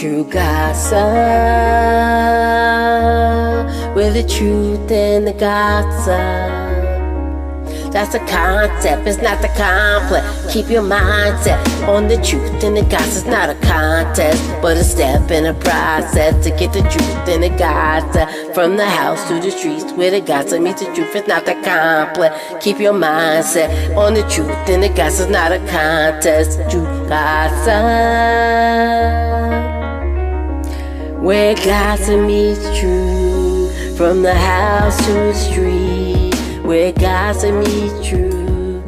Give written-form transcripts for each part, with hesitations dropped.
True gossip, where the truth and the gossip. That's the concept, it's not the complex. Keep your mindset on the truth and the gossip. It's not a contest, but a step in a process to get the truth and the gossip. From the house to the streets where the gossip meets the truth. It's not the complex. Keep your mindset on the truth and the gossip. It's not a contest. True gossip, where gossip meets truth. From the house to the street, where gossip meets true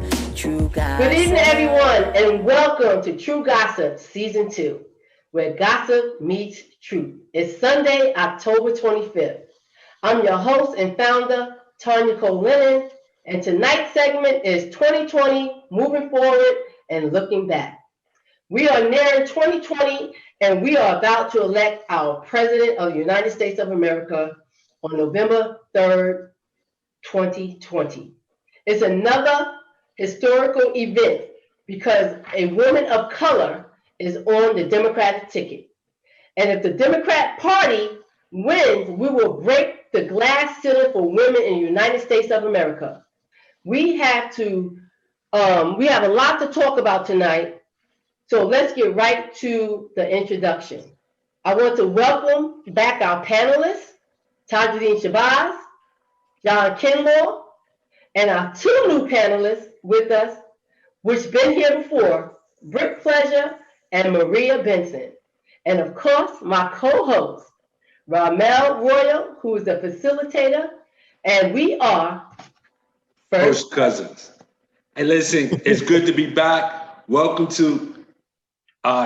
gossip. Good evening, everyone, and welcome to True Gossip Season 2, where gossip meets truth. It's Sunday, October 25th. I'm your host and founder, Tanya Cole-Lennon, and tonight's segment is 2020, Moving Forward and Looking Back. We are nearing 2020, and we are about to elect our President of the United States of America on November 3rd, 2020. It's another historical event because a woman of color is on the Democratic ticket. And if the Democrat Party wins, we will break the glass ceiling for women in the United States of America. We have a lot to talk about tonight, so let's get right to the introduction. I want to welcome back our panelists, Tajuddin Shabazz, John Kinlaw, and our two new panelists with us, which been here before, Britt Pleasure and Maria Benson. And of course, my co-host, Ramel Royal, who is the facilitator, and we are First Cousins. Hey, listen, it's good to be back. Welcome to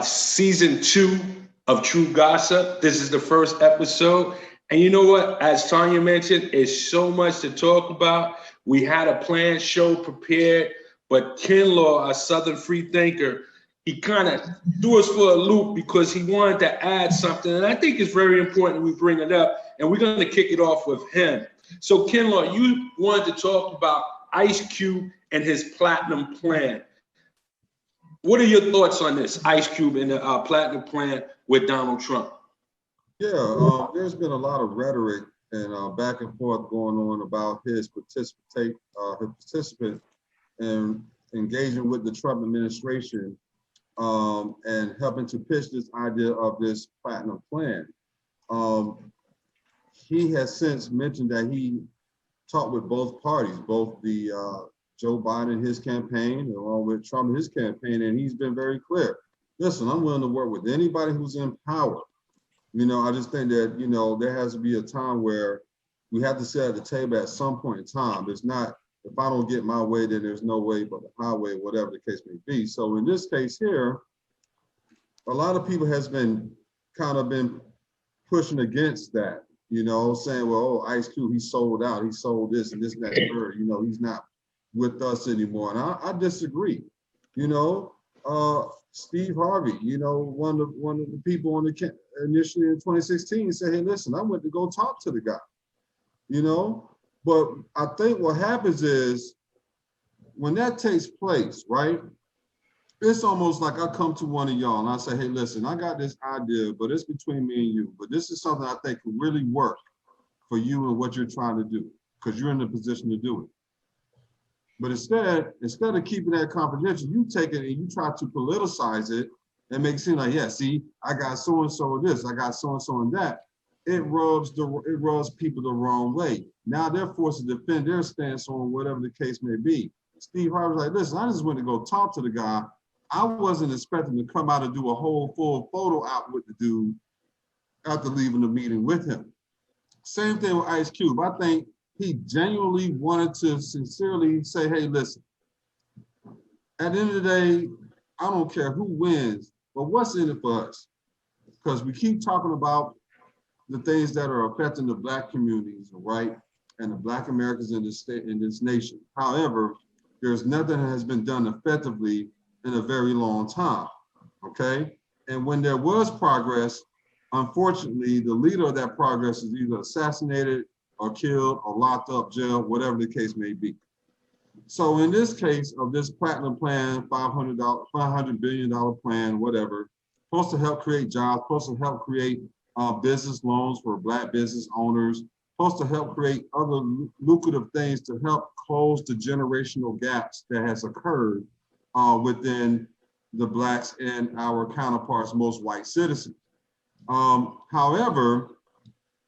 Season 2 of True Gossip. This is the first episode. And you know what? As Tanya mentioned, it's so much to talk about. We had a planned show prepared, but Kinlaw, a Southern free thinker, he kind of threw us for a loop because he wanted to add something. And I think it's very important we bring it up. And we're going to kick it off with him. So Kinlaw, you wanted to talk about Ice Cube and his platinum plan. What are your thoughts on this, Ice Cube and the platinum plan with Donald Trump? Yeah, there's been a lot of rhetoric and back and forth going on about his participant in engaging with the Trump administration and helping to pitch this idea of this platinum plan. He has since mentioned that he talked with both parties, both the Joe Biden, his campaign, along with Trump, his campaign, and he's been very clear. Listen, I'm willing to work with anybody who's in power. You know, I just think that, you know, there has to be a time where we have to sit at the table at some point in time. It's not, if I don't get my way, then there's no way but the highway, whatever the case may be. So in this case here, a lot of people has been pushing against that, you know, saying, well, oh, Ice Cube, he sold out, he sold this and this and that third, you know, he's not with us anymore. And I disagree, you know. Steve Harvey, you know, one of the people on the initially in 2016 said, hey, listen, I went to go talk to the guy, you know. But I think what happens is when that takes place, right, it's almost like I come to one of y'all and I say, hey, listen, I got this idea, but it's between me and you. But this is something I think could really work for you and what you're trying to do, because you're in the position to do it. But instead of keeping that confidential, you take it and you try to politicize it and make it seem like, yeah, see, I got so-and-so of this, I got so-and-so in that. It rubs people the wrong way. Now they're forced to defend their stance on whatever the case may be. Steve Harvey's like, listen, I just went to go talk to the guy. I wasn't expecting to come out and do a whole full photo out with the dude after leaving the meeting with him. Same thing with Ice Cube. I think he genuinely wanted to sincerely say, hey, listen, at the end of the day, I don't care who wins, but what's in it for us? Because we keep talking about the things that are affecting the Black communities, right? And the Black Americans in this state, in this nation. However, there's nothing that has been done effectively in a very long time, okay? And when there was progress, unfortunately, the leader of that progress is either assassinated or killed or locked up, jail, whatever the case may be. So in this case of this platinum plan, $500 billion plan, whatever, supposed to help create jobs, supposed to help create business loans for Black business owners, supposed to help create other lucrative things to help close the generational gaps that has occurred within the Blacks and our counterparts, most white citizens. However,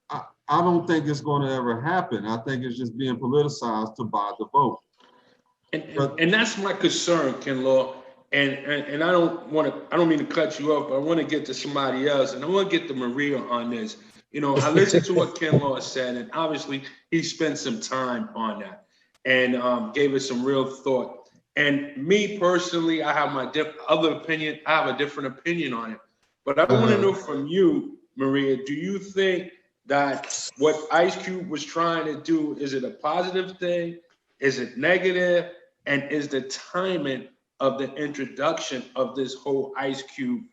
I don't think it's going to ever happen. I think it's just being politicized to buy the vote. And that's my concern, Ken Law. And I don't mean to cut you off, but I want to get to somebody else, and I want to get to Maria on this. You know, I listened to what Ken Law said, and obviously he spent some time on that and gave us some real thought. And me personally, I have my other opinion. I have a different opinion on it. But I want to know from you, Maria, do you think that what Ice Cube was trying to do, is it a positive thing? Is it negative? And is the timing of the introduction of this whole Ice Cube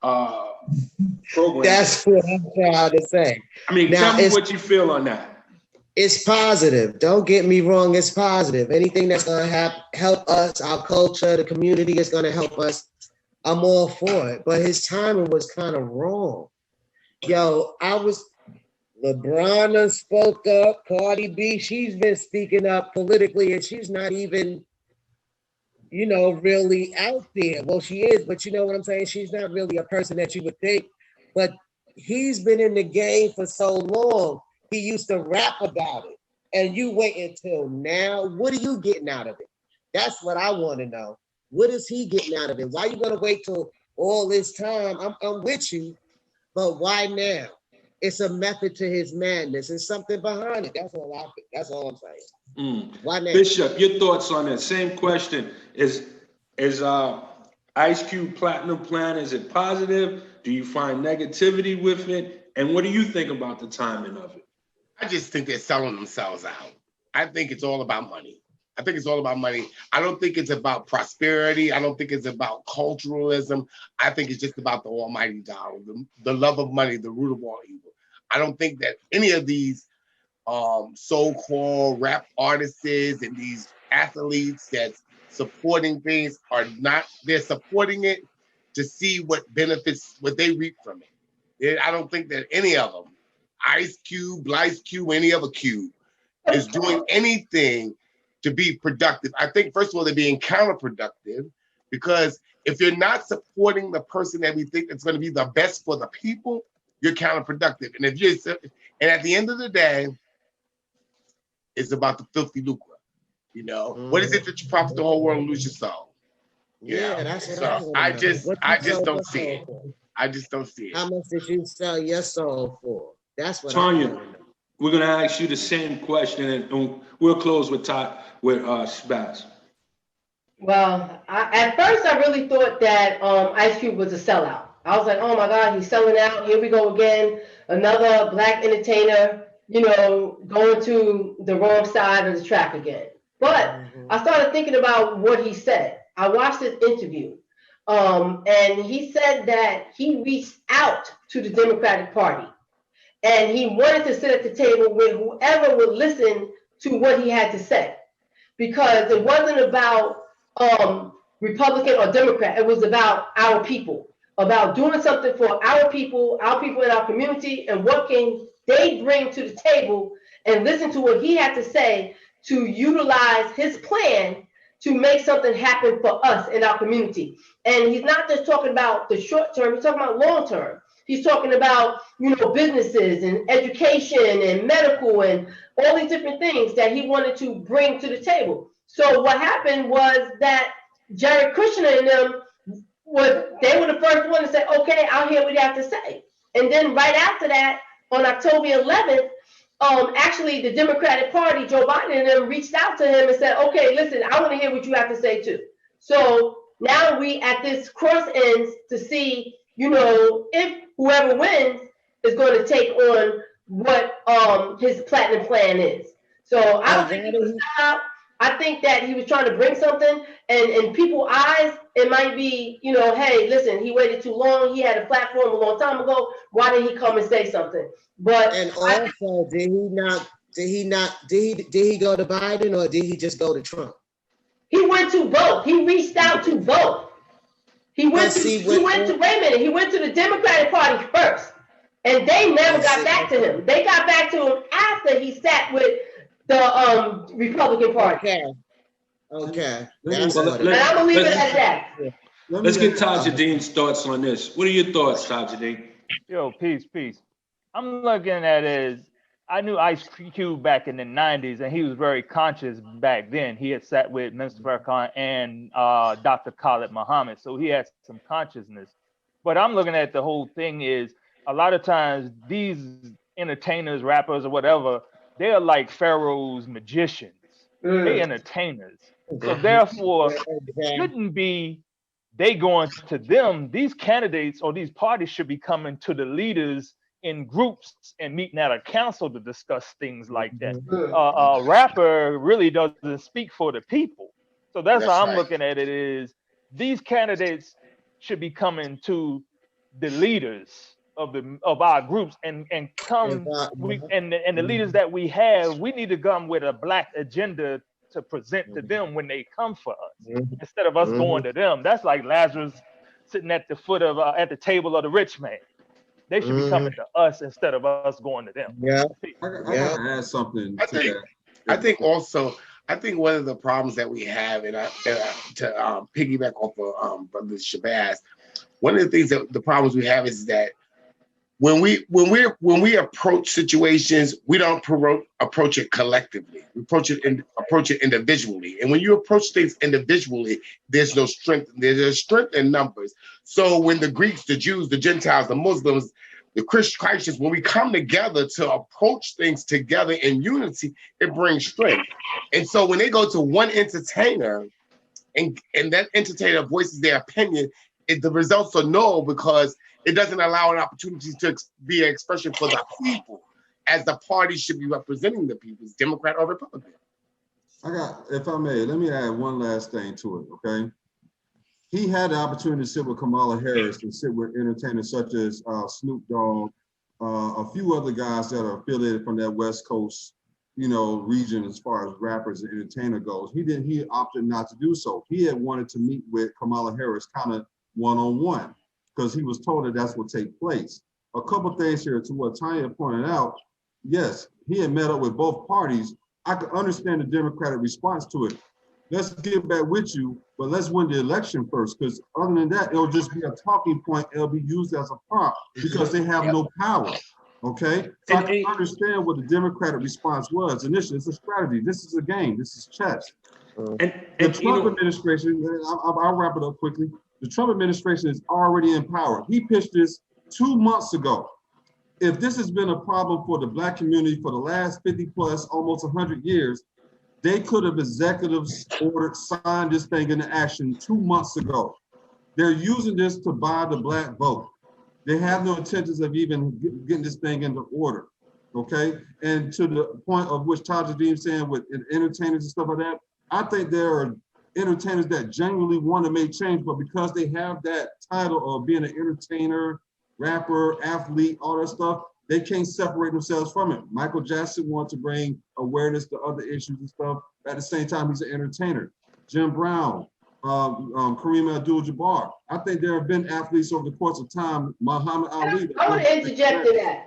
program? That's what I'm trying to say. I mean, now, tell me what you feel on that. It's positive. Don't get me wrong. It's positive. Anything that's going to help us, our culture, the community is going to help us. I'm all for it. But his timing was kind of wrong. Yo, LeBron done spoke up. Cardi B, she's been speaking up politically, and she's not even, really out there. Well, she is, but you know what I'm saying? She's not really a person that you would think. But he's been in the game for so long. He used to rap about it. And you wait until now. What are you getting out of it? That's what I want to know. What is he getting out of it? Why are you going to wait till all this time? I'm with you, but why now? It's a method to his madness. There's something behind it. That's all I'm saying. Why now? Bishop, your thoughts on that? Same question. Is Ice Cube Platinum Plan, is it positive? Do you find negativity with it? And what do you think about the timing of it? I just think they're selling themselves out. I think it's all about money. I don't think it's about prosperity. I don't think it's about culturalism. I think it's just about the almighty dollar, the love of money, the root of all evil. I don't think that any of these so-called rap artists and these athletes that's supporting things they're supporting it to see what they reap from it. I don't think that any of them, Ice Cube, any other Cube, is doing anything to be productive. I think, first of all, they're being counterproductive, because if you're not supporting the person that we think that's going to be the best for the people, you're counterproductive. And at the end of the day, it's about the filthy lucre. What is it that you profit the whole world and lose your soul? That's what so I just don't see it. I just don't see it. How much did you sell your soul for? That's what Tanya, we're going to ask you the same question, and we'll close with Spaz. Well, at first I really thought that Ice Cube was a sellout. I was like, oh my God, he's selling out. Here we go again. Another Black entertainer, going to the wrong side of the track again. But I started thinking about what he said. I watched his interview, and he said that he reached out to the Democratic Party, and he wanted to sit at the table with whoever would listen to what he had to say, because it wasn't about Republican or Democrat. It was about our people, about doing something for our people in our community, and what can they bring to the table, and listen to what he had to say to utilize his plan to make something happen for us in our community. And he's not just talking about the short term, he's talking about long term. He's talking about, businesses and education and medical and all these different things that he wanted to bring to the table. So what happened was that Jared Kushner and them they were the first one to say, okay, I'll hear what you have to say. And then right after that, on October 11th, actually the Democratic Party, Joe Biden and them, reached out to him and said, okay, listen, I want to hear what you have to say too. So now we at this cross ends to see, if whoever wins is going to take on what his platinum plan is. So I don't think he was out. I think that he was trying to bring something, and in people's eyes, it might be, hey, listen, he waited too long. He had a platform a long time ago. Why didn't he come and say something? But and also, did he go to Biden, or did he just go to Trump? He went to both. He reached out to both. He went to the Democratic Party first, and they never got back to him. They got back to him after he sat with the Republican Party. Okay. And I'm gonna leave it at that. Let's get Tajuddin's thoughts on this. What are your thoughts, Tajuddin? Yo, peace. I'm looking at it as I knew Ice Cube back in the 90s, and he was very conscious back then. He had sat with Mr. Farrakhan and Dr. Khalid Muhammad, so he had some consciousness. But I'm looking at the whole thing is a lot of times these entertainers, rappers, or whatever, they're like Pharaoh's magicians. They entertainers. So therefore, shouldn't be they going to them. These candidates or these parties should be coming to the leaders in groups and meeting at a council to discuss things like that. A rapper really doesn't speak for the people. So that's how I'm looking at it is these candidates should be coming to the leaders of our groups and come and the leaders that we have, we need to come with a black agenda to present to them when they come for us instead of us going to them. That's like Lazarus sitting at the foot of at the table of the rich man. They should be coming to us instead of us going to them. I gotta add something to that. I think one of the problems that we have, and to piggyback off of Brother Shabazz, one of the things that the problems we have is that when we approach situations, we don't approach it collectively. We approach it individually. And when you approach things individually, there's no strength. There's strength in numbers. So when the Greeks, the Jews, the Gentiles, the Muslims, the Christians, when we come together to approach things together in unity, it brings strength. And so when they go to one entertainer and that entertainer voices their opinion, the results are null because it doesn't allow an opportunity to be an expression for the people, as the party should be representing the people, Democrat or Republican. If I may, let me add one last thing to it, okay? He had the opportunity to sit with Kamala Harris and sit with entertainers such as Snoop Dogg, a few other guys that are affiliated from that West Coast, region as far as rappers and entertainer goes. He opted not to do so. He had wanted to meet with Kamala Harris kind of one-on-one, because he was told that that's what take place. A couple things here to what Tanya pointed out. Yes, he had met up with both parties. I could understand the Democratic response to it. Let's get back with you, but let's win the election first, because other than that, it'll just be a talking point. It'll be used as a prop because they have no power, okay? So I can understand what the Democratic response was. Initially, it's a strategy. This is a game. This is chess. The Trump administration, I'll wrap it up quickly. The Trump administration is already in power. He pitched this 2 months ago. If this has been a problem for the Black community for the last 50 plus, almost 100 years, they could have executives ordered, signed this thing into action 2 months ago. They're using this to buy the Black vote. They have no intentions of even getting this thing into order, okay? And to the point of which Tajuddin was saying with entertainers and stuff like that, I think there are entertainers that genuinely want to make change, but because they have that title of being an entertainer, rapper, athlete, all that stuff, they can't separate themselves from it. Michael Jackson wants to bring awareness to other issues and stuff. At the same time, he's an entertainer. Jim Brown, Kareem Abdul-Jabbar. I think there have been athletes over the course of time, Muhammad Ali. I want to interject to that.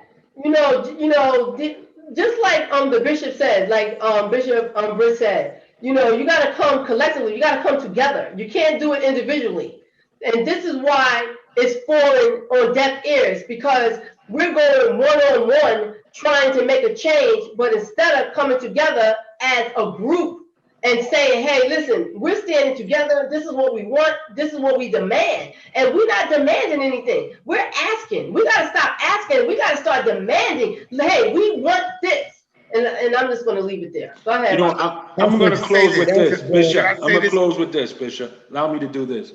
Just like the bishop said, like Bishop Britt said, you got to come collectively. You got to come together. You can't do it individually. And this is why it's falling on deaf ears, because we're going one-on-one trying to make a change, but instead of coming together as a group and saying, hey, listen, we're standing together. This is what we want. This is what we demand. And we're not demanding anything. We're asking. We got to stop asking. We got to start demanding. Hey, we want this. And I'm just going to leave it there. Go ahead. I'm going to close with this, Bishop. I'm going to close with this, Bishop. Allow me to do this.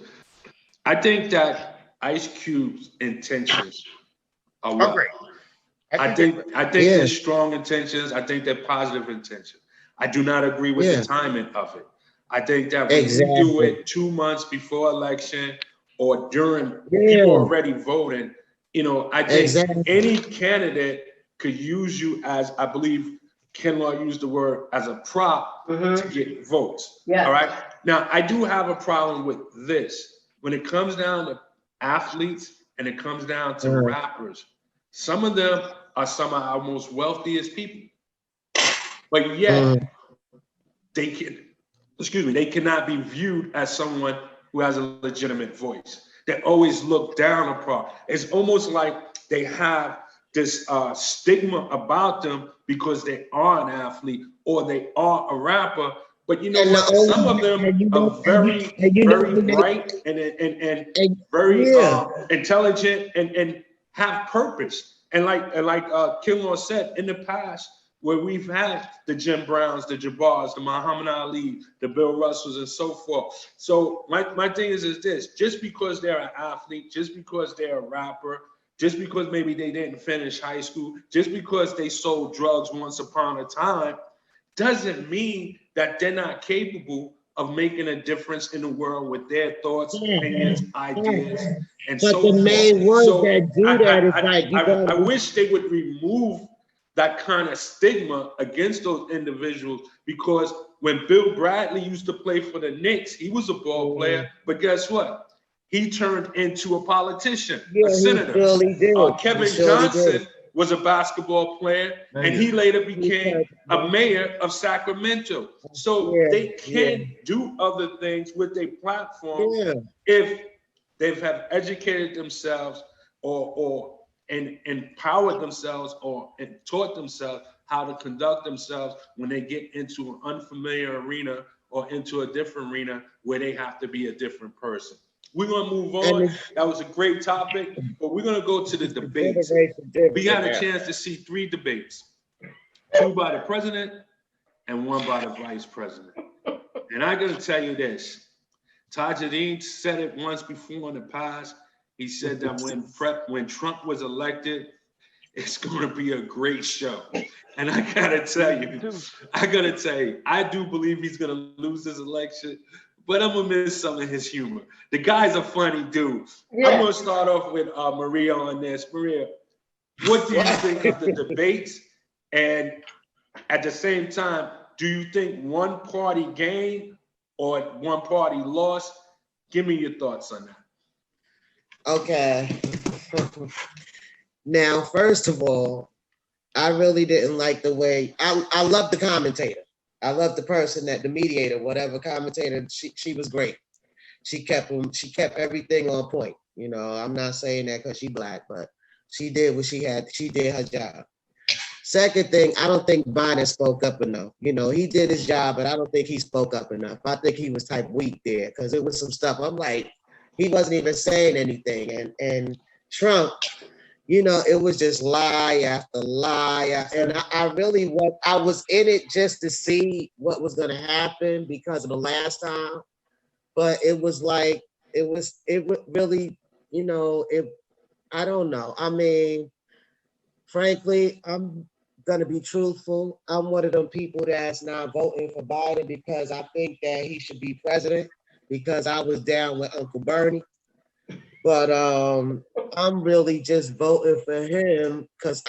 I think that Ice Cube's intentions are well. Great. I think they're strong intentions. I think they're positive intentions. I do not agree with the timing of it. I think that when you do it 2 months before election or during people already voting, I think any candidate could use you as, I believe Ken Law used the word, as a prop to get votes. Yeah. All right. Now, I do have a problem with this when it comes down to athletes and it comes down to rappers, some of them are some of our most wealthiest people. But yet they cannot be viewed as someone who has a legitimate voice. They're always looked down upon. It's almost like they have this stigma about them because they are an athlete or they are a rapper. But you know what? Some of them are very bright and very intelligent and have purpose. And like Kilmore said, in the past, where we've had the Jim Browns, the Jabbars, the Muhammad Ali, the Bill Russells, and so forth. So my thing is this: just because they're an athlete, just because they're a rapper, just because maybe they didn't finish high school, just because they sold drugs once upon a time, doesn't mean that they're not capable of making a difference in the world with their thoughts, opinions, ideas, and so forth. But the main ones that do that is like, I wish they would remove that kind of stigma against those individuals, because when Bill Bradley used to play for the Knicks, he was a ball player, but guess what? He turned into a politician, a senator. Kevin Johnson was a basketball player, and he later became a mayor of Sacramento. So they can do other things with their platform if they have educated themselves and empowered themselves and taught themselves how to conduct themselves when they get into an unfamiliar arena or into a different arena where they have to be a different person. We're gonna move on. That was a great topic, but we're gonna go to the debates. We had a chance to see 3 debates, 2 by the president and 1 by the vice president. And I gotta tell you this, Tajudeen said it once before in the past. He said that when Trump was elected, it's going to be a great show. And I gotta tell you, I do believe he's going to lose this election, but I'm gonna miss some of his humor. The guy's a funny dude. Yeah. I'm gonna start off with Maria on this. Maria, what do you think of the debates? And at the same time, do you think one party gained or one party lost? Give me your thoughts on that. Okay. Now, first of all, I really didn't like the way, I love the commentator. I love the person the mediator, whatever commentator, she was great. She kept everything on point. You know, I'm not saying that because she's Black, but she did what she did her job. Second thing, I don't think Biden spoke up enough. You know, he did his job, but I don't think he spoke up enough. I think he was type weak there because it was some stuff. I'm like, he wasn't even saying anything. And Trump, you know, it was just lie after lie. And I was in it just to see what was going to happen because of the last time. But it was like, it really, you know, I don't know. I mean, frankly, I'm going to be truthful. I'm one of them people that's not voting for Biden because I think that he should be president because I was down with Uncle Bernie. But I'm really just voting for him because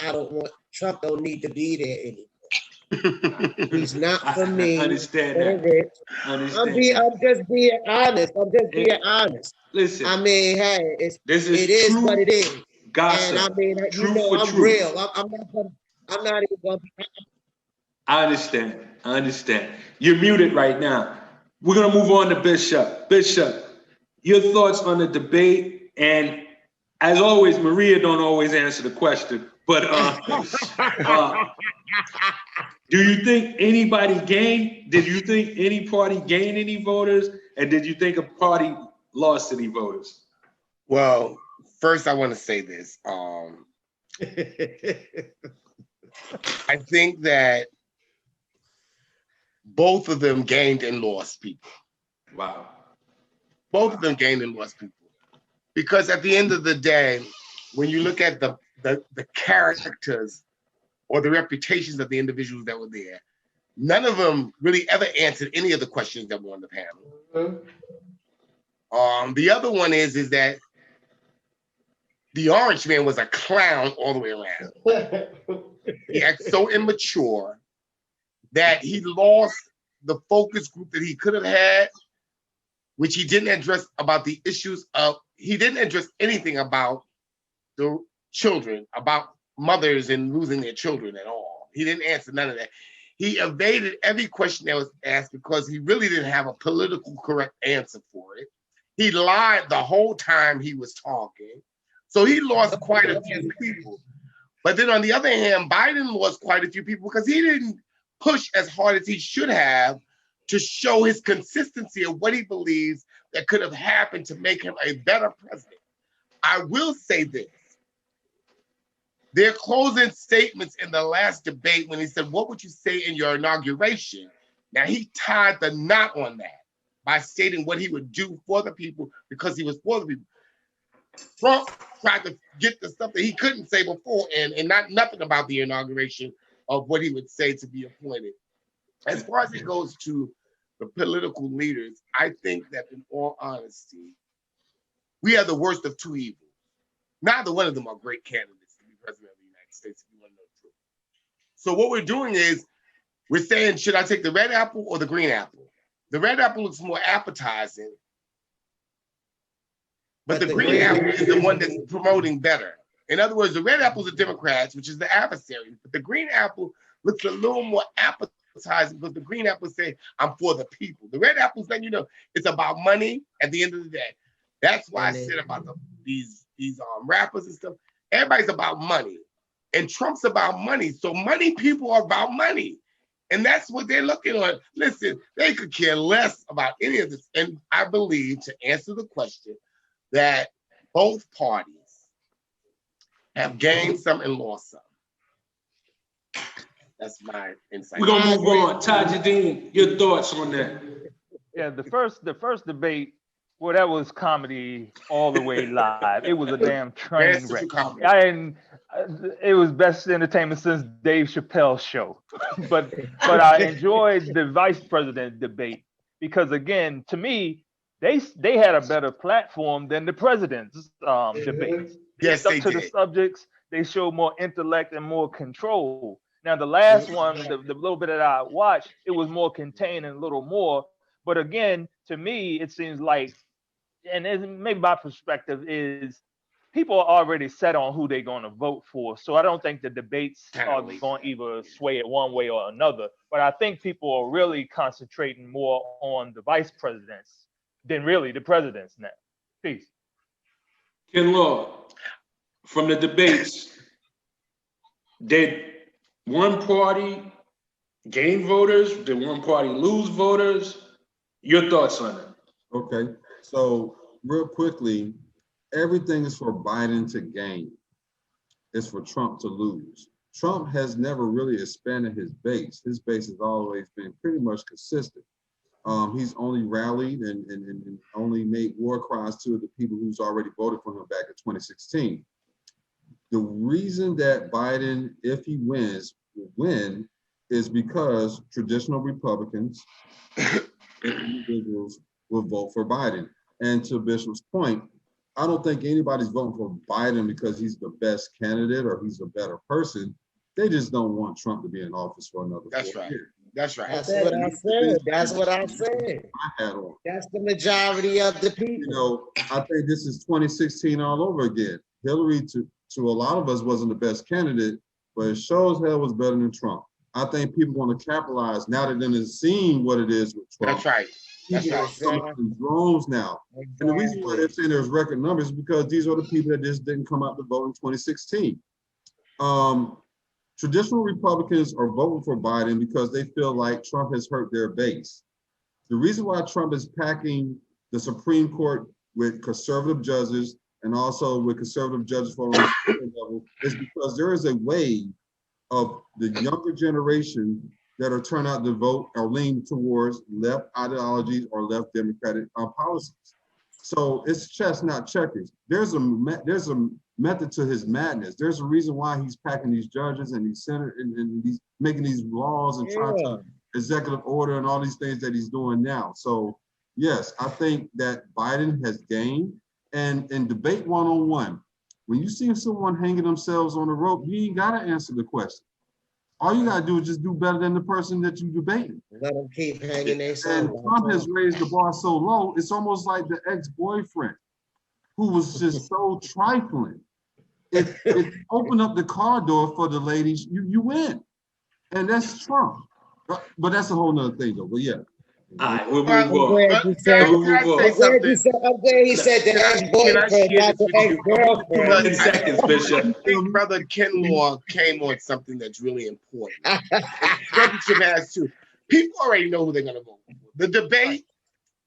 Trump don't need to be there anymore. He's not for me. I understand that. I'm just being honest. Listen. I mean, hey, it is true what it is. Gossip. And I mean, you know, I'm truth. Real. I'm not even going to be. I understand. You're muted right now. We're going to move on to Bishop. Bishop, your thoughts on the debate. And as always, Maria don't always answer the question. But do you think anybody gained? Did you think any party gained any voters? And did you think a party lost any voters? Well, first I want to say this. I think that both of them gained and lost people. Wow. Both of them gained and lost people. Because at the end of the day, when you look at the characters or the reputations of the individuals that were there, none of them really ever answered any of the questions that were on the panel. Mm-hmm. The other one is that the Orange Man was a clown all the way around. He acted so immature that he lost the focus group that he could have had which he didn't address about the issues of, he didn't address anything about the children, about mothers and losing their children at all. He didn't answer none of that. He evaded every question that was asked because he really didn't have a political correct answer for it. He lied the whole time he was talking. So he lost quite a few people. But then on the other hand, Biden lost quite a few people because he didn't push as hard as he should have to show his consistency of what he believes that could have happened to make him a better president. I will say this. Their closing statements in the last debate when he said, what would you say in your inauguration? Now he tied the knot on that by stating what he would do for the people because he was for the people. Trump tried to get the stuff that he couldn't say before and not nothing about the inauguration of what he would say to be appointed. As far as it goes to the political leaders, I think that in all honesty, we are the worst of two evils. Neither one of them are great candidates to be president of the United States, if you want to know the truth. So what we're doing is we're saying, should I take the red apple or the green apple? The red apple looks more appetizing, but the green apple is the one that's promoting better. In other words, the red apple is the Democrats, which is the adversary, but the green apple looks a little more appetizing because the green apple say, I'm for the people. The red apple is letting you know it's about money at the end of the day. That's why I said about these rappers and stuff. Everybody's about money, and Trump's about money. So money people are about money, and that's what they're looking on. Listen, they could care less about any of this. And I believe, to answer the question, that both parties have gained some and lost some. That's my insight. We're gonna move on. Tajudeen, your thoughts on that? Yeah, the first debate, well, that was comedy all the way live. It was a damn train wreck. It was best entertainment since Dave Chappelle's show. but I enjoyed the vice president debate because, again, to me, they had a better platform than the president's debates. Yes, they stuck to the subjects. They showed more intellect and more control. Now, the last one, the little bit that I watched, it was more contained and a little more. But again, to me, it seems like, and maybe my perspective is, people are already set on who they're going to vote for. So I don't think the debates are going to either sway it one way or another. But I think people are really concentrating more on the vice presidents than really the presidents now. Peace. Ken Law, from the debates, did one party gain voters? Did one party lose voters? Your thoughts on it? Okay, so real quickly, everything is for Biden to gain. It's for Trump to lose. Trump has never really expanded his base. His base has always been pretty much consistent. He's only rallied and only made war cries to the people who's already voted for him back in 2016. The reason that Biden, if he wins, will win is because traditional Republicans individuals will vote for Biden. And to Bishop's point, I don't think anybody's voting for Biden because he's the best candidate or he's a better person. They just don't want Trump to be in office for another 4 years. That's right. That's what I said. That's what I said. I had on. That's the majority of the people. You know, I think this is 2016 all over again. Hillary, to a lot of us, wasn't the best candidate, but it shows hell was better than Trump. I think people want to capitalize now that they're seeing what it is with Trump. That's right. People are coming in drones now. And the reason why they're saying there's record numbers is because these are the people that just didn't come out to vote in 2016. Traditional Republicans are voting for Biden because they feel like Trump has hurt their base. The reason why Trump is packing the Supreme Court with conservative judges and also with conservative judges for on the level is because there is a wave of the younger generation that are turning out to vote or lean towards left ideologies or left Democratic policies. So it's chess, not checkers. There's a method to his madness. There's a reason why he's packing these judges and these senators and he's making these laws and trying to executive order and all these things that he's doing now. So yes, I think that Biden has gained. And in debate one-on-one, when you see someone hanging themselves on the rope, you ain't gotta answer the question. All you gotta do is just do better than the person that you debating. Let them keep hanging their And son. Trump has raised the bar so low, it's almost like the ex-boyfriend who was just so trifling. If open up the car door for the ladies, you win. And that's Trump. But that's a whole nother thing though. But yeah. All right, we'll I'm move on. glad you said, We'll move on. I'm glad he said the ex-boyfriend, not the ex-girlfriend. 10 seconds, Bishop. I think Brother Kinlaw came on something that's really important. Brother Shabazz too. People already know who they're gonna vote for. The debate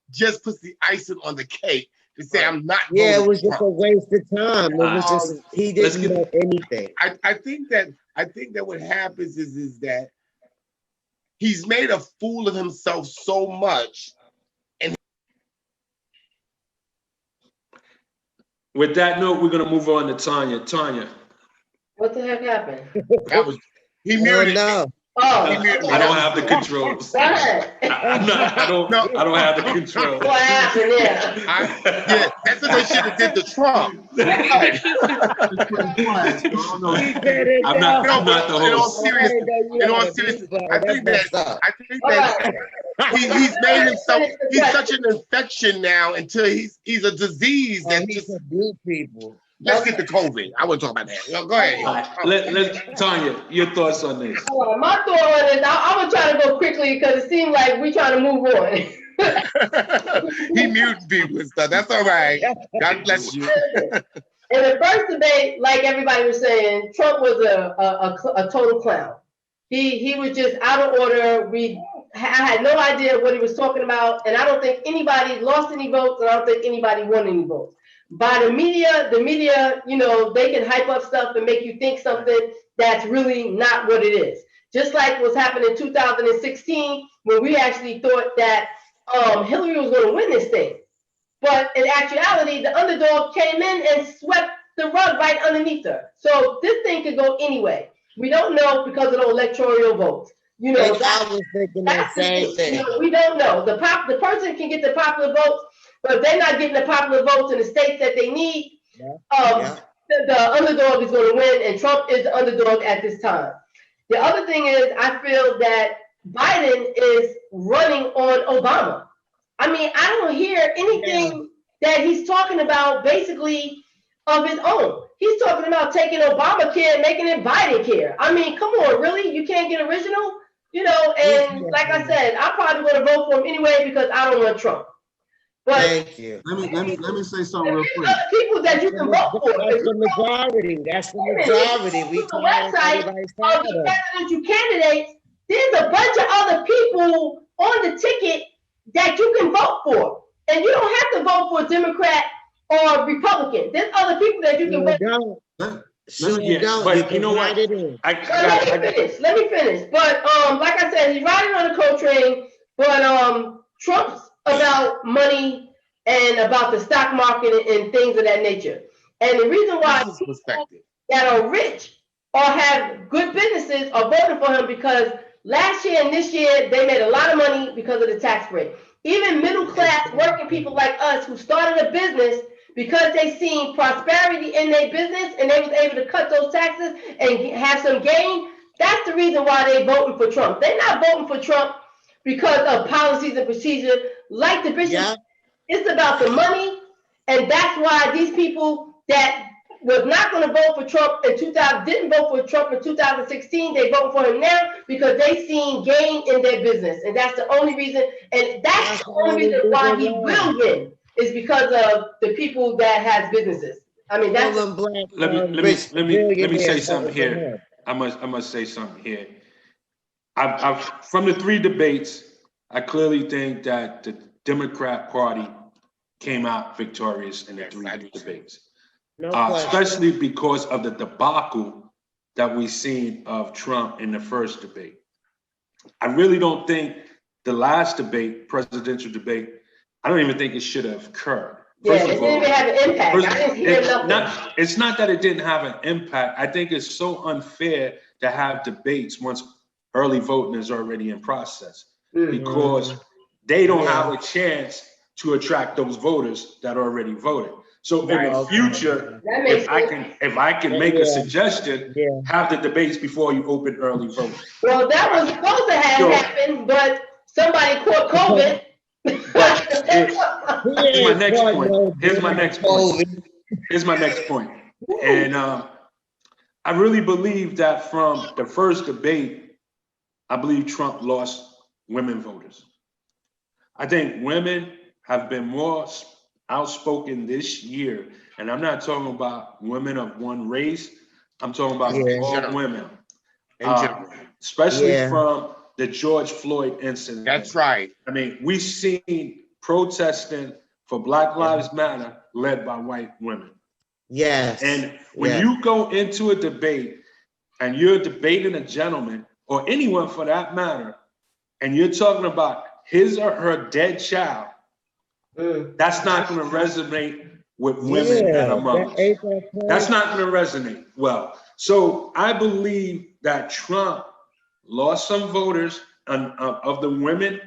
just puts the icing on the cake to say I'm not voting. Yeah, it was just Trump. a waste of time. It was just he didn't know anything. I think that what happens is that he's made a fool of himself so much. And with that note, we're gonna move on to Tanya. Tanya. What the heck happened? that was he muted. No. Oh, He muted me. I don't have the controls. Go ahead. I don't have the controls. What happened there? Yeah, that's what they should have did to Trump. I'm not the In all host. seriousness, I think that he's made himself. He's such an infection now until he's a disease that He's just. abuse people. Let's get the COVID. I want to talk about that. Go ahead. All right, let Tanya, your thoughts on this. My thought on this, I'm gonna try to go quickly because it seems like we're trying to move on. He muted people and stuff. That's all right. God bless you. In the first debate, like everybody was saying, Trump was a total clown. He was just out of order. I had no idea what he was talking about, and I don't think anybody lost any votes, and I don't think anybody won any votes. By the media, you know, they can hype up stuff and make you think something that's really not what it is. Just like what's happened in 2016, when we actually thought that Hillary was going to win this thing. But in actuality, the underdog came in and swept the rug right underneath her. So this thing could go anyway. We don't know because of the electoral votes. You know, I was thinking that same thing. You know, we don't know. The person can get the popular votes, but if they're not getting the popular votes in the states that they need, the underdog is going to win, and Trump is the underdog at this time. The other thing is, I feel that Biden is running on Obama. I mean, I don't hear anything that he's talking about basically of his own. He's talking about taking Obamacare and making it Biden-care. I mean, come on, really? You can't get original? You know, and like I said, I'm probably going to vote for him anyway because I don't want Trump. But thank you. Let me say something real quick. Other people that you can vote for. That's the majority. That's the majority. We the website of the presidential candidates. There's a bunch of other people on the ticket that you can vote for, and you don't have to vote for a Democrat or Republican. There's other people that you can vote for. But you know what? Let me finish. But like I said, he's riding on the coat train. But Trump's about money and about the stock market and things of that nature. And the reason why people that are rich or have good businesses are voting for him because last year and this year they made a lot of money because of the tax break. Even middle class working people like us who started a business because they seen prosperity in their business and they was able to cut those taxes and have some gain. That's the reason why they voting for Trump. They're not voting for Trump because of policies and procedure. Like the bishop, it's about the money, and that's why these people that was not going to vote for Trump in 2000 didn't vote for Trump in 2016. They vote for him now because they seen gain in their business, and that's the only reason. And that's the only reason why he will win is because of the people that has businesses. I mean, that's let me say something here. I must say something here. I've from the three debates, I clearly think that the Democrat Party came out victorious in the three debates. Especially because of the debacle that we've seen of Trump in the first debate. I really don't think the last debate, presidential debate, I don't even think it should have occurred. It didn't even have an impact. I didn't hear nothing. It's not that it didn't have an impact. I think it's so unfair to have debates once early voting is already in process because they don't have a chance to attract those voters that already voted. So Right, in the okay. future, That makes if I can make a Yeah. suggestion, Yeah. have the debates before you open early voting. Well, that was supposed to have Sure. happened, but somebody caught COVID. But here's my next point. Here's my next point. Here's my next point. And I really believe that from the first debate, I believe Trump lost women voters. I think women have been more outspoken this year, and I'm not talking about women of one race. I'm talking about all women, especially from the George Floyd incident. That's right. I mean, we've seen protesting for Black Lives Matter led by white women. Yes. And when you go into a debate and you're debating a gentleman or anyone for that matter, and you're talking about his or her dead child, that's not going to resonate with women that are mothers. That's not going to resonate well. So I believe that Trump lost some voters of the women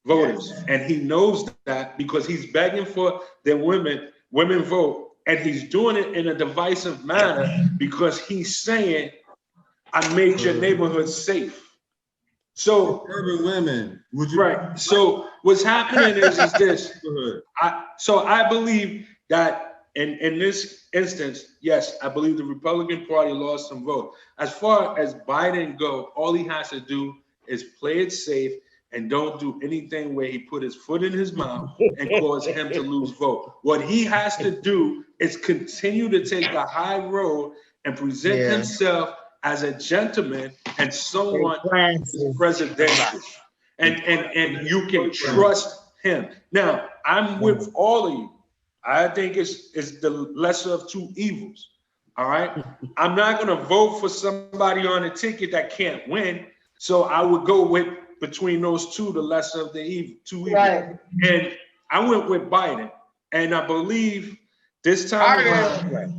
voters, and he knows that because he's begging for their women vote, and he's doing it in a divisive manner because he's saying, "I made your neighborhood safe." So urban women, would you? Right. So what's happening is this. I believe that in this instance, yes, I believe the Republican Party lost some votes. As far as Biden go, all he has to do is play it safe and don't do anything where he put his foot in his mouth and cause him to lose vote. What he has to do is continue to take the high road and present himself as a gentleman and someone who's presidential. And you can trust him. Now, I'm with all of you. I think it's the lesser of two evils. All right. I'm not going to vote for somebody on a ticket that can't win. So I would go with between those two, the lesser of the two evils. Right. And I went with Biden. And I believe this time around,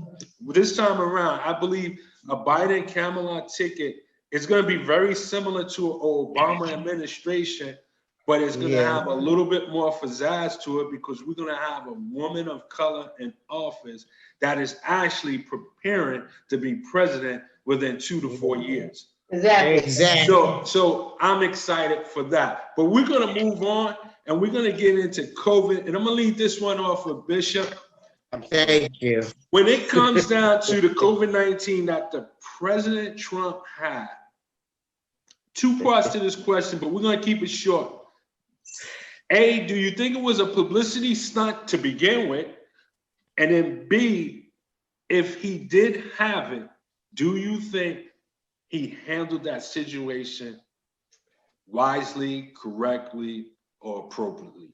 I believe a Biden Kamala ticket is going to be very similar to an Obama administration, but it's going to have a little bit more pizzazz to it because we're going to have a woman of color in office that is actually preparing to be president within 2 to 4 years. Exactly. So I'm excited for that. But we're going to move on and we're going to get into COVID. And I'm going to leave this one off with Bishop. Thank you. When it comes down to the COVID-19 that the President Trump had, two parts to this question, but we're going to keep it short. A, do you think it was a publicity stunt to begin with? And then B, if he did have it, do you think he handled that situation wisely, correctly, or appropriately?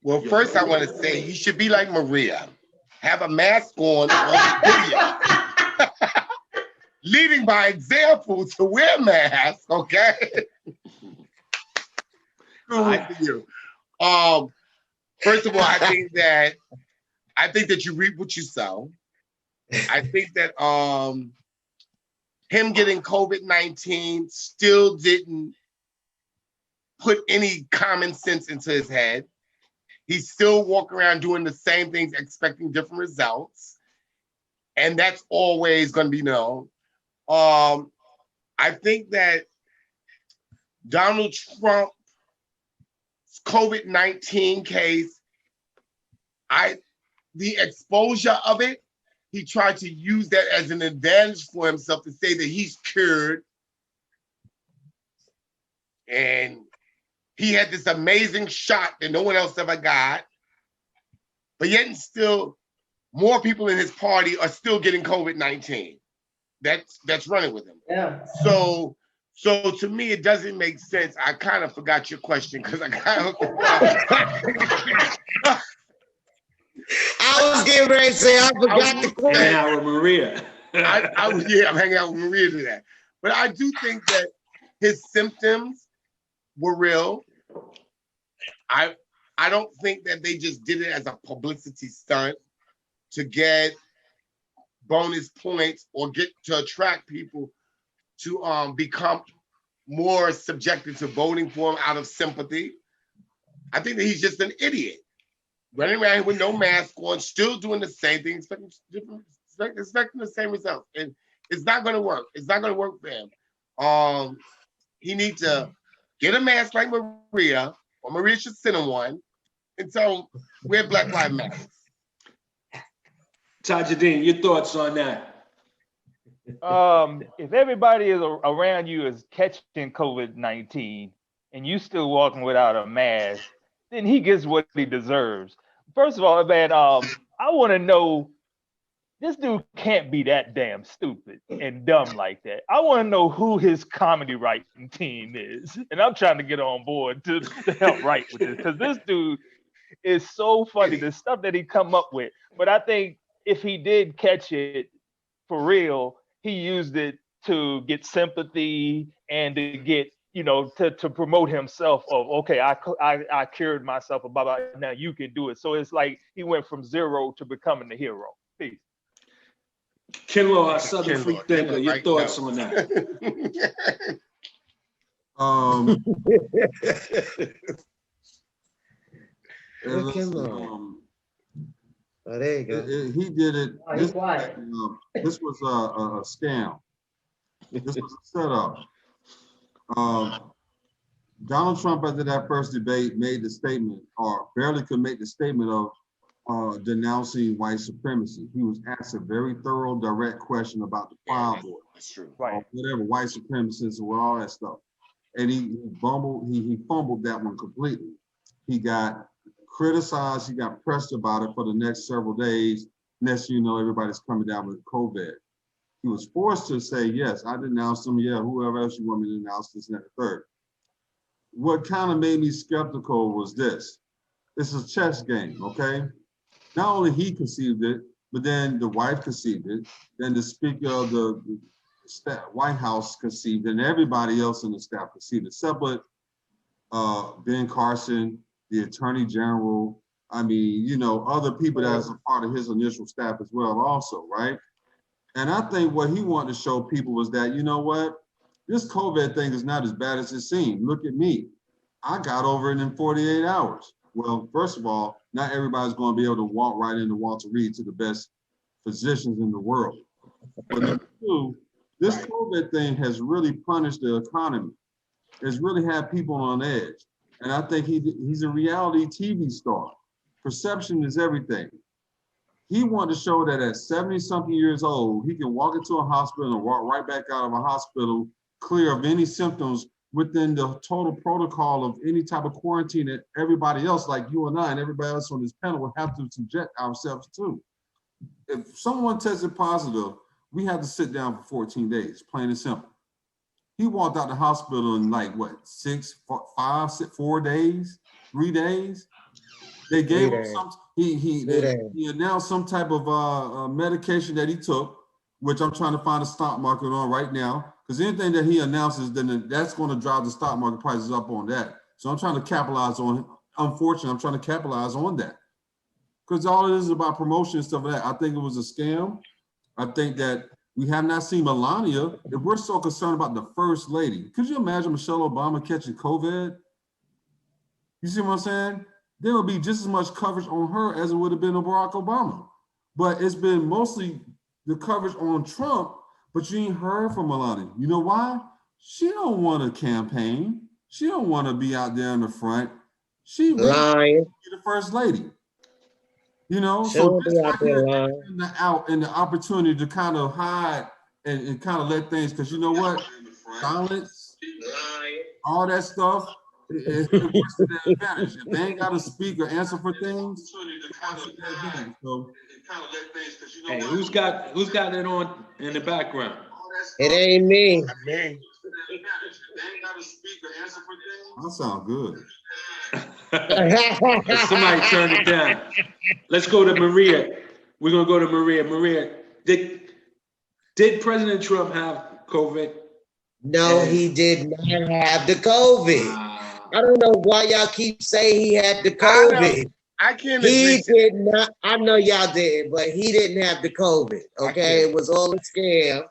Well, first I want to say he should be like Maria. Have a mask on video. Leading by example to wear masks, okay? You. First of all, I think that you reap what you sow. I think that him getting COVID-19 still didn't put any common sense into his head. He's still walking around doing the same things, expecting different results. And that's always going to be known. I think that Donald Trump's COVID-19 case, the exposure of it, he tried to use that as an advantage for himself to say that he's cured. And he had this amazing shot that no one else ever got. But yet and still, more people in his party are still getting COVID-19. That's running with him. Yeah. So to me, it doesn't make sense. I kind of forgot your question because I kind of. I was getting ready to say I forgot the question. Hanging out with Maria. I'm hanging out with Maria today. But I do think that his symptoms were real. I don't think that they just did it as a publicity stunt to get bonus points or get to attract people to become more subjected to voting for him out of sympathy. I think that he's just an idiot. running around with no mask on, still doing the same thing, expecting the same results. And it's not going to work. It's not going to work for him. He needs to get a mask like Maria, or Maria should send him one, and so wear Black Lives Matter. Tajadine, your thoughts on that? If everybody is around you is catching COVID-19 and you still walking without a mask, then he gets what he deserves. First of all, man, I want to know, this dude can't be that damn stupid and dumb like that. I want to know who his comedy writing team is, and I'm trying to get on board to help write with this, because this dude is so funny, the stuff that he come up with. But I think if he did catch it for real, he used it to get sympathy and to get, to promote himself of, okay, I cured myself about it, now you can do it. So it's like he went from zero to becoming the hero. Peace. Kinlaw, our Southern free thinker, your thoughts on that? Oh, there you go. He did it. Oh, he's quiet. This was a scam. This was a setup. Donald Trump, after that first debate, made the statement, or barely could make the statement of denouncing white supremacy. He was asked a very thorough, direct question about the Proud Boys. That's true. Right. Whatever, white supremacists or all that stuff. And he fumbled that one completely. He got criticized, he got pressed about it for the next several days. Next thing you know, everybody's coming down with COVID. He was forced to say, yes, I denounced him, yeah, whoever else you want me to denounce, this and that, third. What kind of made me skeptical was this. It's a chess game, okay? Not only he conceived it, but then the wife conceived it, then the Speaker of the White House conceived it, and everybody else in the staff conceived it. Separate, Ben Carson, the Attorney General, I mean, other people that was a part of his initial staff as well also, right? And I think what he wanted to show people was that, you know what? This COVID thing is not as bad as it seemed. Look at me. I got over it in 48 hours. Well, first of all, not everybody's going to be able to walk right into Walter Reed to the best physicians in the world. But number two, this COVID thing has really punished the economy. It's really had people on edge. And I think he's a reality TV star. Perception is everything. He wanted to show that at 70-something years old, he can walk into a hospital and walk right back out of a hospital clear of any symptoms within the total protocol of any type of quarantine that everybody else, like you and I and everybody else on this panel, would have to subject ourselves to. If someone tested positive, we had to sit down for 14 days, plain and simple. He walked out the hospital in like what, 4 days, 3 days? They gave him some, he announced some type of medication that he took, which I'm trying to find a stock market on right now, because anything that he announces, then that's going to drive the stock market prices up on that. So I'm trying to capitalize on it. Unfortunately, I'm trying to capitalize on that. Because all it is about promotion and stuff like that. I think it was a scam. I think that we have not seen Melania. If we're so concerned about the first lady, could you imagine Michelle Obama catching COVID? You see what I'm saying? There would be just as much coverage on her as it would have been on Barack Obama. But it's been mostly the coverage on Trump, but you ain't heard from Melania. You know why? She don't want to campaign. She don't want to be out there in the front. She really be the first lady. So this right here and the opportunity to kind of hide and kind of let things, because you know what? Silence, all that stuff, it works to their advantage. If they ain't got to speak or answer for things, so, hey, who's got it on in the background? It ain't me. I sound good. Somebody turn it down. Let's go to Maria. We're gonna go to Maria. Maria, did President Trump have COVID? No, he did not have the COVID. I don't know why y'all keep saying he had the COVID. I can't He agree. did not. I know y'all did, but he didn't have the COVID. Okay, it was all a scam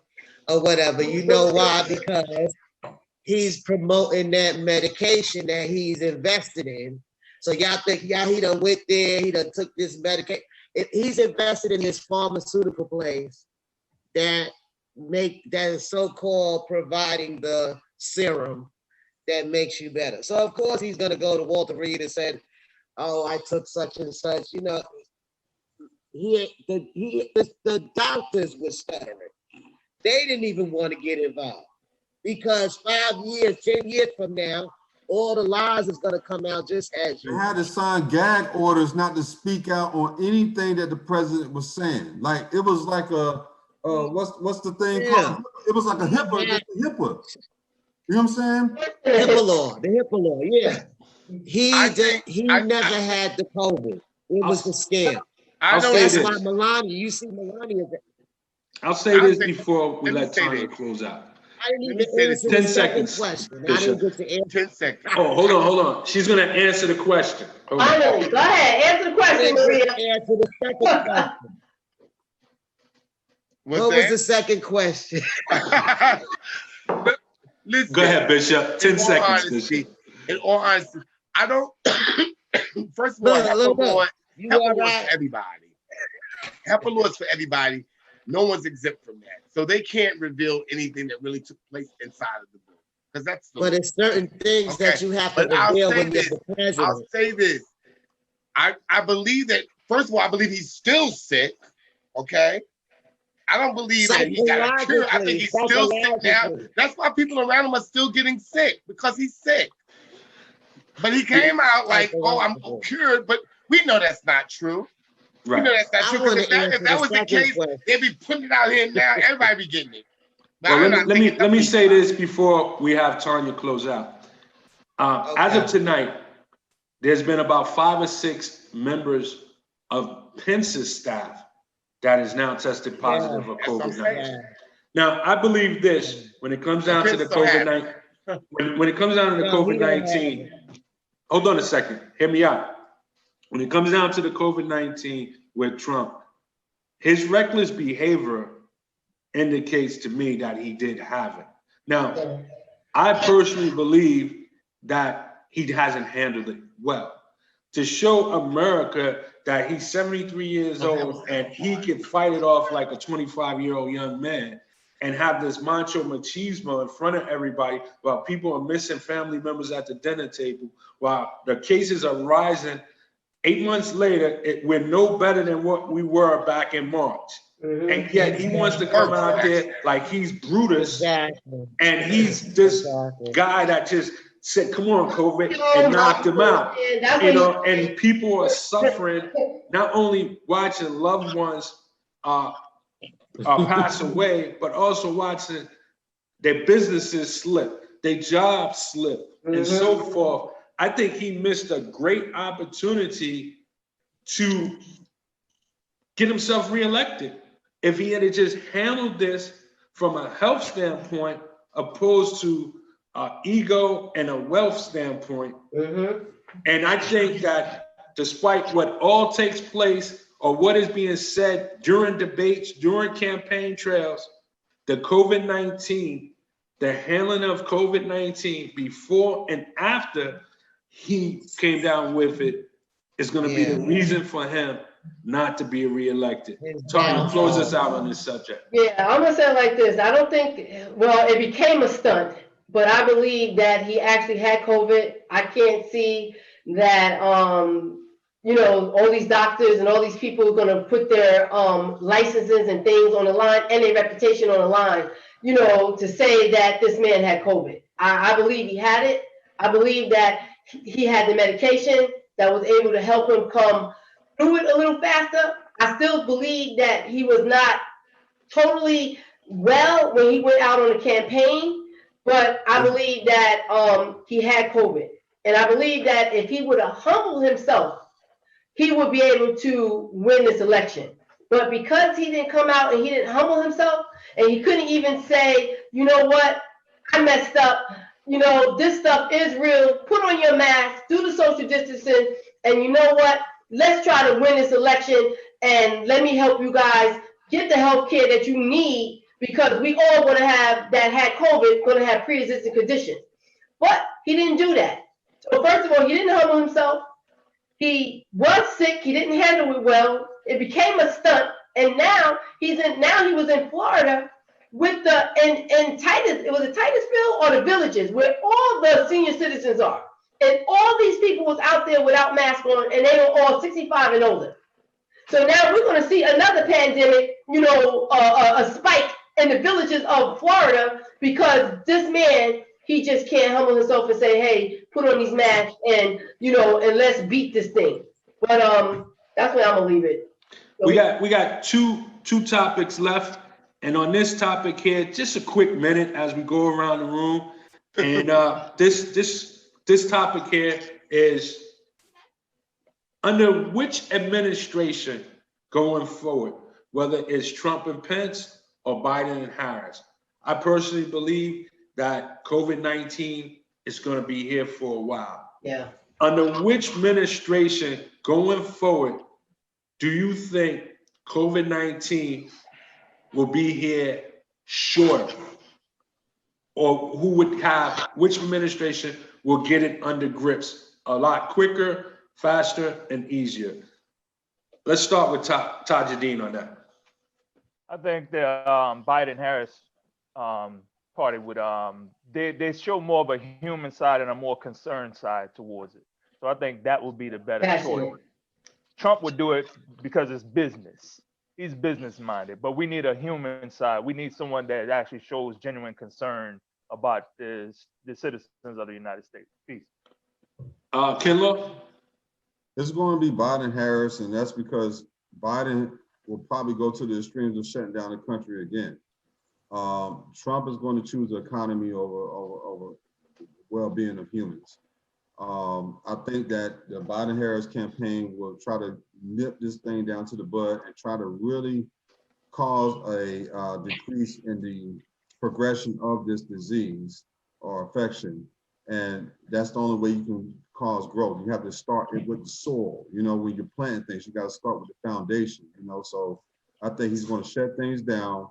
or whatever. You know why? Because he's promoting that medication that he's invested in So y'all think, yeah, he done went there, he done took this medication. He's invested in this pharmaceutical place that is so-called providing the serum that makes you better. So of course he's gonna go to Walter Reed and say, oh, I took such and such, you know. The doctors were stuttering. They didn't even want to get involved because 5 years, 10 years from now, all the lies is going to come out just as you. They had to sign gag orders not to speak out on anything that the president was saying. Like it was like a what's the thing called? It was like a HIPAA. You know what I'm saying? HIPAA law, the HIPAA law, yeah. He never had the COVID. It was the scam. That's why Melania, you see Melania. I'll say this before we let Tanya close out. I didn't even answer 10 the seconds. question. I didn't get to answer. 10 seconds. Oh, hold on. She's gonna answer the question. Finally, go ahead, answer the question, Maria. Answer the second question. What was the second question? Listen, go ahead, Bishop. 10 seconds. Honesty, in all honesty, I don't. First of all, HEPA law is for everybody. HEPA law is for everybody. No one's exempt from that, so they can't reveal anything that really took place inside of the book because that's. But it's certain things that you have to reveal when you're the president. I'll say this: I believe that. First of all, I believe he's still sick. Okay. I don't believe that he got a cure. I think he's still sick now. That's why people around him are still getting sick because he's sick. But he came out like, "Oh, I'm cured," but we know that's not true. Right. You know that's not true. If that was the case, they'd be putting it out here now. Everybody be getting it. Well, let me say this before we have Tanya close out. As of tonight, there's been about 5 or 6 members of Pence's staff that is now tested positive for COVID-19. Now, I believe this when it comes down to the COVID-19. When it comes down to the COVID-19, hold on a second. Hear me out. When it comes down to the COVID-19 with Trump, his reckless behavior indicates to me that he did have it. Now, I personally believe that he hasn't handled it well. To show America that he's 73 years old and he can fight it off like a 25-year-old young man and have this macho machismo in front of everybody while people are missing family members at the dinner table, while the cases are rising. 8 months later, we're no better than what we were back in March. And yet he wants to come out there like he's Brutus. And he's this guy that just said, come on, COVID, and knocked him out. You know, and people are suffering, not only watching loved ones pass away, but also watching their businesses slip, their jobs slip, and so forth. I think he missed a great opportunity to get himself reelected if he had just handled this from a health standpoint opposed to ego and a wealth standpoint. And I think that despite what all takes place or what is being said during debates, during campaign trails, the COVID-19, the handling of COVID-19 before and after he came down with it is going to be the reason for him not to be reelected. Tony, close us out on this subject. Yeah, I'm going to say it like this. I don't think, well, it became a stunt, but I believe that he actually had COVID. I can't see that, you know, all these doctors and all these people are going to put their licenses and things on the line and their reputation on the line, you know, to say that this man had COVID. I believe he had it. I believe that he had the medication that was able to help him come through it a little faster. I still believe that he was not totally well when he went out on the campaign, but I believe that he had COVID. And I believe that if he would have humbled himself, he would be able to win this election. But because he didn't come out and he didn't humble himself, and he couldn't even say, you know what, I messed up. You know, this stuff is real. Put on your mask, do the social distancing, and you know what? Let's try to win this election, and let me help you guys get the health care that you need, because we all going to have that had COVID, going to have pre-existing conditions. But he didn't do that. So first of all, he didn't humble himself. He was sick. He didn't handle it well. It became a stunt, and now he was in Florida with the in Titus. It was the Titusville or the Villages where all the senior citizens are, and all these people was out there without masks on, and they were all 65 and older. So now we're going to see another pandemic, a spike in the villages of Florida because this man, he just can't humble himself and say, hey, put on these masks and let's beat this thing. But that's where I'm gonna leave it. So we got two topics left, and on this topic here, just a quick minute as we go around the room. And this topic here is, under which administration going forward, whether it's Trump and Pence or Biden and Harris, I personally believe that COVID-19 is going to be here for a while. Yeah. Under which administration going forward do you think COVID-19 will be here shorter? Or which administration will get it under grips a lot quicker, faster, and easier? Let's start with Tajudeen on that. I think the Biden-Harris party would they show more of a human side and a more concerned side towards it. So I think that would be the better choice. Trump would do it because it's business. He's business minded, but we need a human side. We need someone that actually shows genuine concern about the citizens of the United States. Peace. Kenlo? It's going to be Biden-Harris, and that's because Biden will probably go to the extremes of shutting down the country again. Trump is going to choose the economy over well-being of humans. I think that the Biden-Harris campaign will try to nip this thing down to the bud and try to really cause a decrease in the progression of this disease or infection. And that's the only way you can cause growth. You have to start it with the soil. When you're planting things, you got to start with the foundation, So I think he's going to shut things down,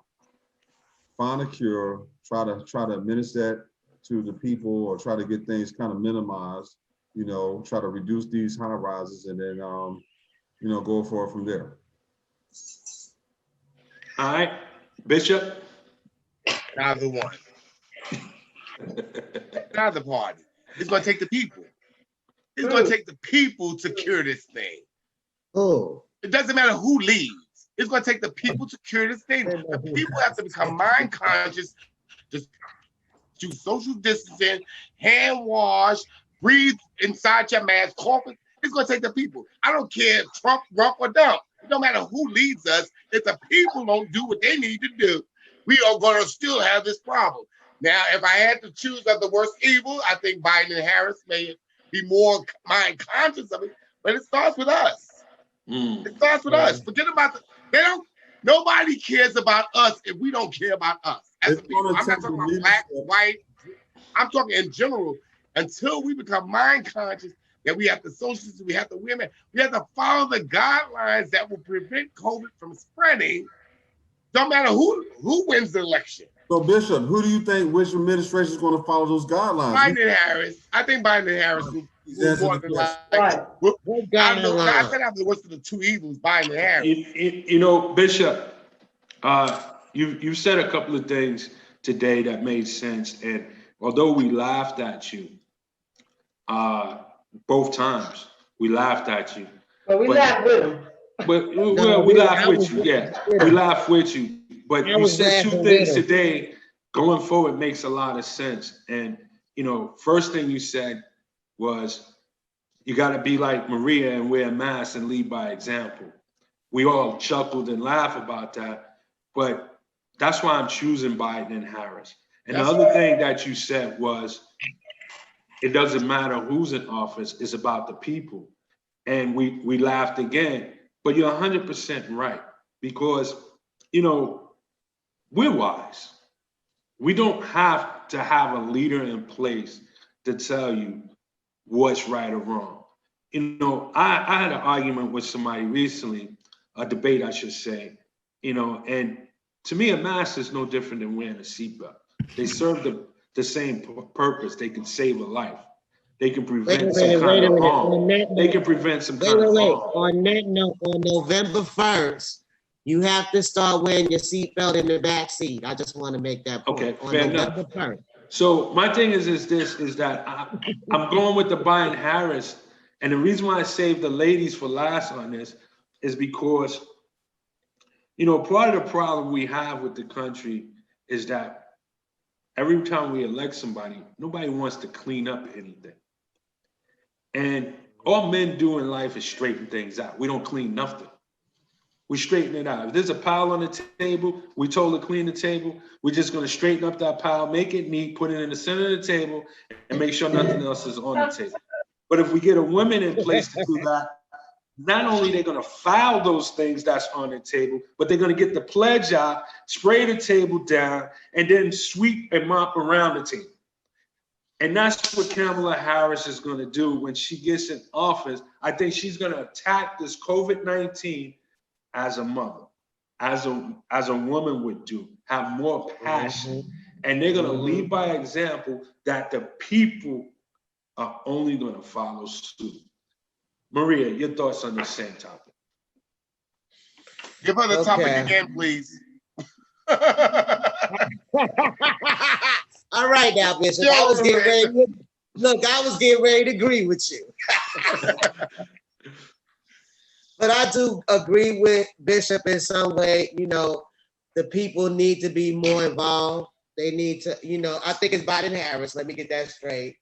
find a cure, try to administer that to the people, or try to get things kind of minimized, try to reduce these high rises, and then, go for it from there. All right, Bishop? Neither one. Neither party. It's going to take the people. It's going to take the people to cure this thing. Oh. It doesn't matter who leads. It's going to take the people to cure this thing. The people have to become mind conscious, just do social distancing, hand wash, breathe inside your mask, coughing. It's going to take the people. I don't care if Trump, rump, or dump. No matter who leads us, if the people don't do what they need to do, we are going to still have this problem. Now, if I had to choose of the worst evil, I think Biden and Harris may be more mind conscious of it, but it starts with us. It starts with us. Forget about nobody cares about us if we don't care about us as a people. I'm not talking about black, white. I'm talking in general. Until we become mind conscious that we have to socialize, we have to women, we have to follow the guidelines that will prevent COVID from spreading. Don't matter who wins the election. So, Bishop, who do you think, which administration is going to follow those guidelines? Biden and Harris. I think Biden and Harris will more than like. Right. I said I'm the worst of the two evils, Biden and Harris. Bishop, you said a couple of things today that made sense, and although we laughed at you both times, we laughed at you. But we laughed with him. But we laughed with you, yeah. We laughed with you. But you said two things today going forward makes a lot of sense. And, first thing you said was you got to be like Maria and wear a mask and lead by example. We all chuckled and laughed about that. But that's why I'm choosing Biden and Harris. And the other thing that you said was it doesn't matter who's in office, it's about the people. And we laughed again. But you're 100% right, because, we're wise. We don't have to have a leader in place to tell you what's right or wrong. I had an argument with somebody recently, a debate, I should say, and to me, a mask is no different than wearing a seatbelt. They serve the same purpose. They can save a life. they can Wait a prevent some minute, kind wait a of minute. harm. On that They note, can prevent some wait, kind wait, of wait. harm. On that note, on November 1st, you have to start wearing your seatbelt in the back seat. I just want to make that point. Okay, On fair November enough. 1st. So my thing is that I'm going with the Biden-Harris, and the reason why I saved the ladies for last on this is because, you know, part of the problem we have with the country is that every time we elect somebody, nobody wants to clean up anything. And all men do in life is straighten things out. We don't clean nothing. We straighten it out. If there's a pile on the table, we told to clean the table. We're just going to straighten up that pile, make it neat, put it in the center of the table, and make sure nothing else is on the table. But if we get a woman in place to do that, not only they're going to file those things that's on the table, but they're going to get the pledge out, spray the table down, and then sweep and mop around the table. And that's what Kamala Harris is going to do when she gets in office. I think she's going to attack this COVID-19 as a mother, as a woman would do, have more passion. And they're going to lead by example that the people are only going to follow suit. Maria, your thoughts on the same topic? Give her the topic again, please. All right now, Bishop. I was getting ready. Look, I was getting ready to agree with you. But I do agree with Bishop in some way. You know, the people need to be more involved. They need to, you know, I think it's Biden-Harris. Let me get that straight.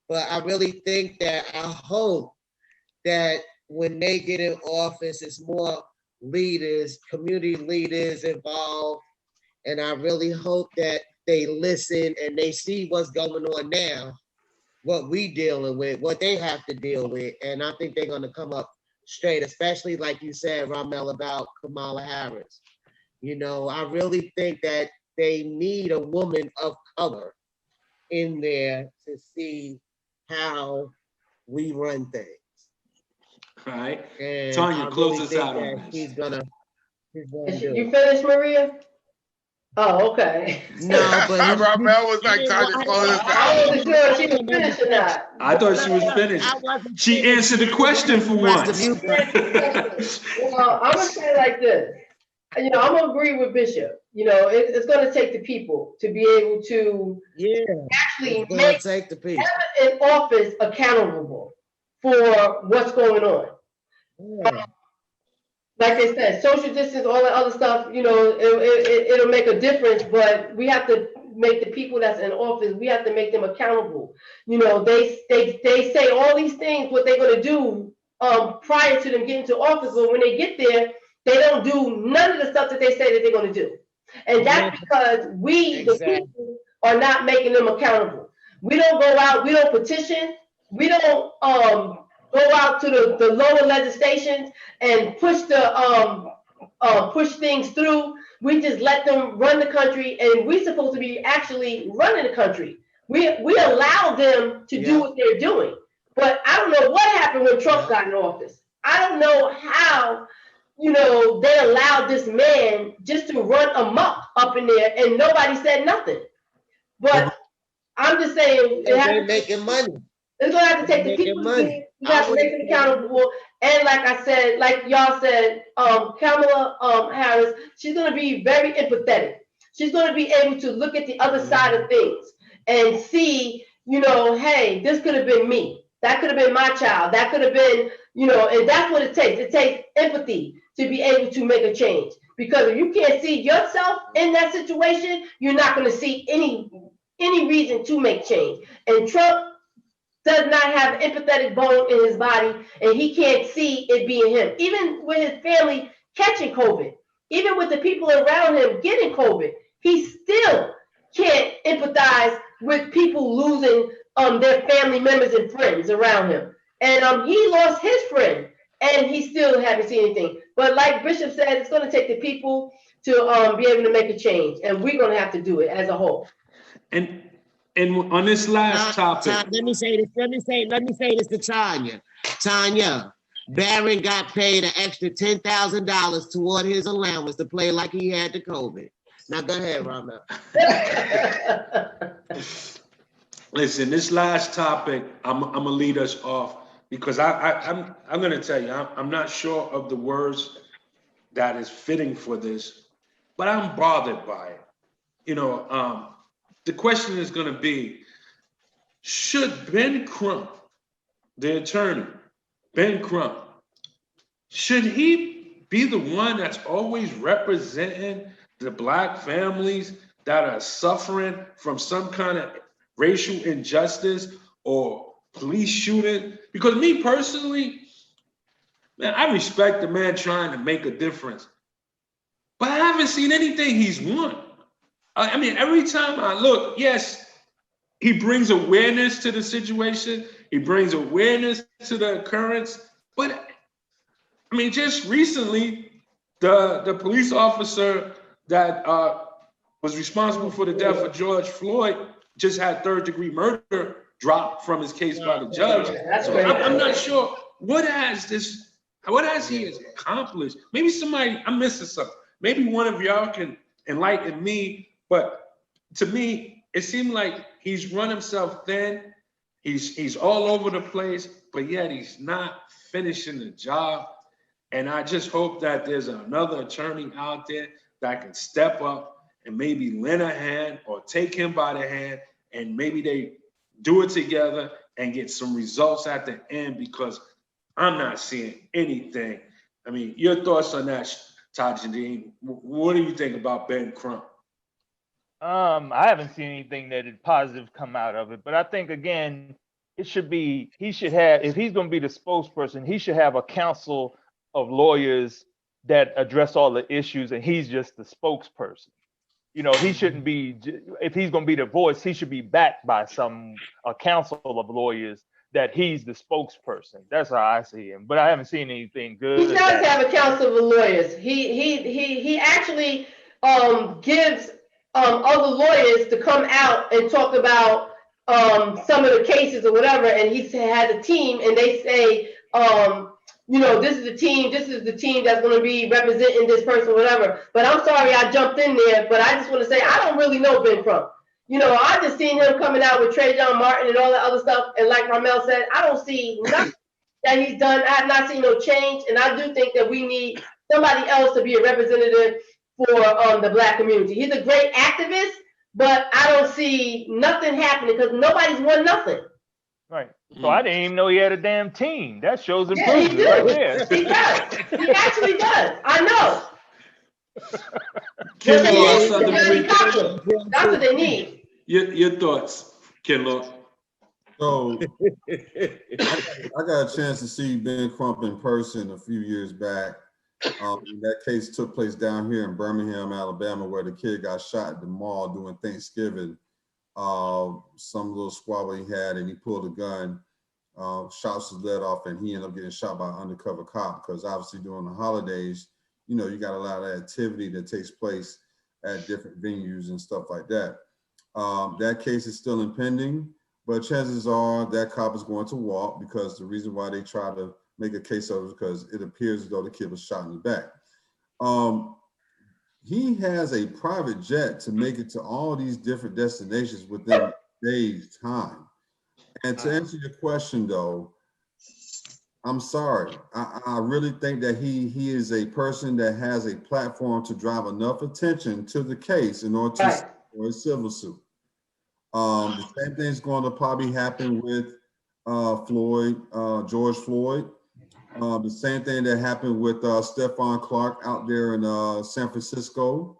But I really think that I hope that when they get in office, it's more leaders, community leaders involved. And I really hope that they listen and they see what's going on now, what we dealing with, what they have to deal with. And I think they're going to come up straight, especially like you said, Ramel, about Kamala Harris. You know, I really think that they need a woman of color in there to see how we run things. All right. And Tanya, I close really us think out that on this. he's gonna do You it. finished, Maria? Oh, okay. No, but Ramel was like trying to close us I out. wasn't sure if she was finished or not. I thought she was finished. She answered the question for once. Well, I'm gonna say it like this. You know, I'm gonna agree with Bishop. You know, it's gonna take the people to be able to actually make take the people in office accountable for what's going on. Like they said, social distance, all that other stuff, you know, it'll make a difference, but we have to make the people that's in office, we have to make them accountable. You know, they say all these things, what they're gonna do prior to them getting to office, but when they get there, they don't do none of the stuff that they say that they're gonna do. And that's because we, the people, are not making them accountable. We don't go out, we don't petition, we don't go out to the lower legislations and push push things through. We just let them run the country, and we're supposed to be actually running the country. We allow them to do what they're doing. But I don't know what happened when Trump got in office. I don't know how, you know, they allowed this man just to run amok up in there and nobody said nothing. But I'm just saying, they're making money. It's gonna have to take the people money. You have to make them accountable. And like I said, like y'all said, Kamala Harris, she's gonna be very empathetic. She's gonna be able to look at the other side of things and see, you know, hey, this could have been me. That could have been my child. That could have been, you know, and that's what it takes. It takes empathy to be able to make a change. Because if you can't see yourself in that situation, you're not gonna see any reason to make change. And Trump does not have empathetic bone in his body, and he can't see it being him. Even with his family catching COVID, even with the people around him getting COVID, he still can't empathize with people losing their family members and friends around him. And he lost his friend, and he still haven't seen anything. But like Bishop said, it's going to take the people to be able to make a change, and we're going to have to do it as a whole. And on this last topic, let me say this to Tanya. Tanya, Barron got paid an extra $10,000 toward his allowance to play like he had the COVID. Now go ahead, Ramel. Listen, this last topic, I'm gonna lead us off because I'm gonna tell you, I'm not sure of the words that is fitting for this, but I'm bothered by it. You know, the question is gonna be, should Ben Crump, the attorney, Ben Crump, should he be the one that's always representing the black families that are suffering from some kind of racial injustice or police shooting? Because me personally, man, I respect the man trying to make a difference, but I haven't seen anything he's won. I mean, every time I look, yes, he brings awareness to the situation, he brings awareness to the occurrence, but I mean, just recently, the police officer that was responsible for the death of George Floyd just had third-degree murder dropped from his case by the judge. That's So crazy. I'm not sure what has he accomplished. Maybe somebody, I'm missing something. Maybe one of y'all can enlighten me. But to me, it seemed like he's run himself thin. He's all over the place, but yet he's not finishing the job. And I just hope that there's another attorney out there that can step up and maybe lend a hand or take him by the hand, and maybe they do it together and get some results at the end, because I'm not seeing anything. I mean, your thoughts on that, Tajadine? What do you think about Ben Crump? I haven't seen anything that is positive come out of it, but I think again, he should have, if he's going to be the spokesperson, he should have a council of lawyers that address all the issues, and he's just the spokesperson. You know, he shouldn't be, if he's going to be the voice, he should be backed by a council of lawyers that he's the spokesperson. That's how I see him. But I haven't seen anything good. He does have a council of lawyers. He actually gives other lawyers to come out and talk about some of the cases or whatever, and he has a team, and they say, this is the team that's going to be representing this person, whatever. But I'm sorry I jumped in there, but I just want to say I don't really know Ben Crump. I just seen him coming out with Trayvon Martin and all that other stuff, and like Ramel said, I don't see nothing that he's done. I have not seen no change, and I do think that we need somebody else to be a representative for the black community. He's a great activist, but I don't see nothing happening because nobody's won nothing. Right. So I didn't even know he had a damn team. That shows Yeah, improvement right there. He does. He actually does. I know. Ken But Law, they Southern need Freak. That's what they need. Your thoughts, Ken Law? So I got a chance to see Ben Crump in person a few years back. That case took place down here in Birmingham, Alabama, where the kid got shot at the mall doing Thanksgiving. Some little squabble he had, and he pulled a gun, shots his lead off, and he ended up getting shot by an undercover cop, because obviously during the holidays, you got a lot of activity that takes place at different venues and stuff like that. That case is still impending, but chances are that cop is going to walk, because the reason why they try to make a case of it is because it appears as though the kid was shot in the back. He has a private jet to make it to all these different destinations within days' time. And to answer your question, though, I'm sorry. I really think that he is a person that has a platform to drive enough attention to the case in order to for a civil suit. The same thing's going to probably happen with George Floyd. The same thing that happened with Stephon Clark out there in San Francisco,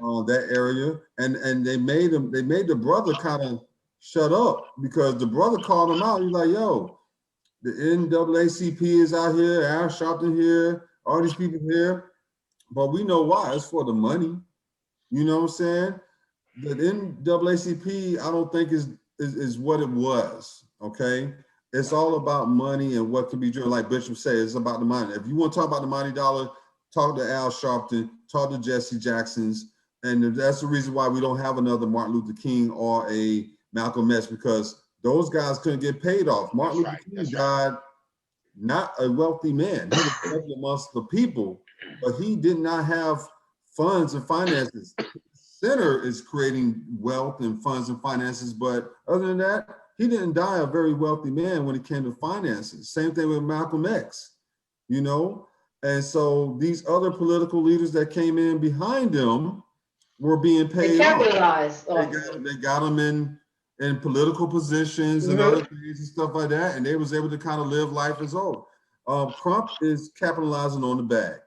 that area, and they made the brother kind of shut up, because the brother called him out. He's like, "Yo, the NAACP is out here, Al Sharpton here, all these people here, but we know why. It's for the money." You know what I'm saying? The NAACP, I don't think is what it was. Okay. It's all about money and what can be driven. Like Bishop said, it's about the money. If you want to talk about the money dollar, talk to Al Sharpton, talk to Jesse Jackson's. And that's the reason why we don't have another Martin Luther King or a Malcolm X, because those guys couldn't get paid off. Martin Luther King died not a wealthy man. He was wealthy amongst the people, but he did not have funds and finances. center is creating wealth and funds and finances, but other than that, he didn't die a very wealthy man when it came to finances. Same thing with Malcolm X, you know? And so these other political leaders that came in behind him were being paid capitalized off. They got them in political positions and other things and stuff like that, and they was able to kind of live life as old. Trump is capitalizing on the bag.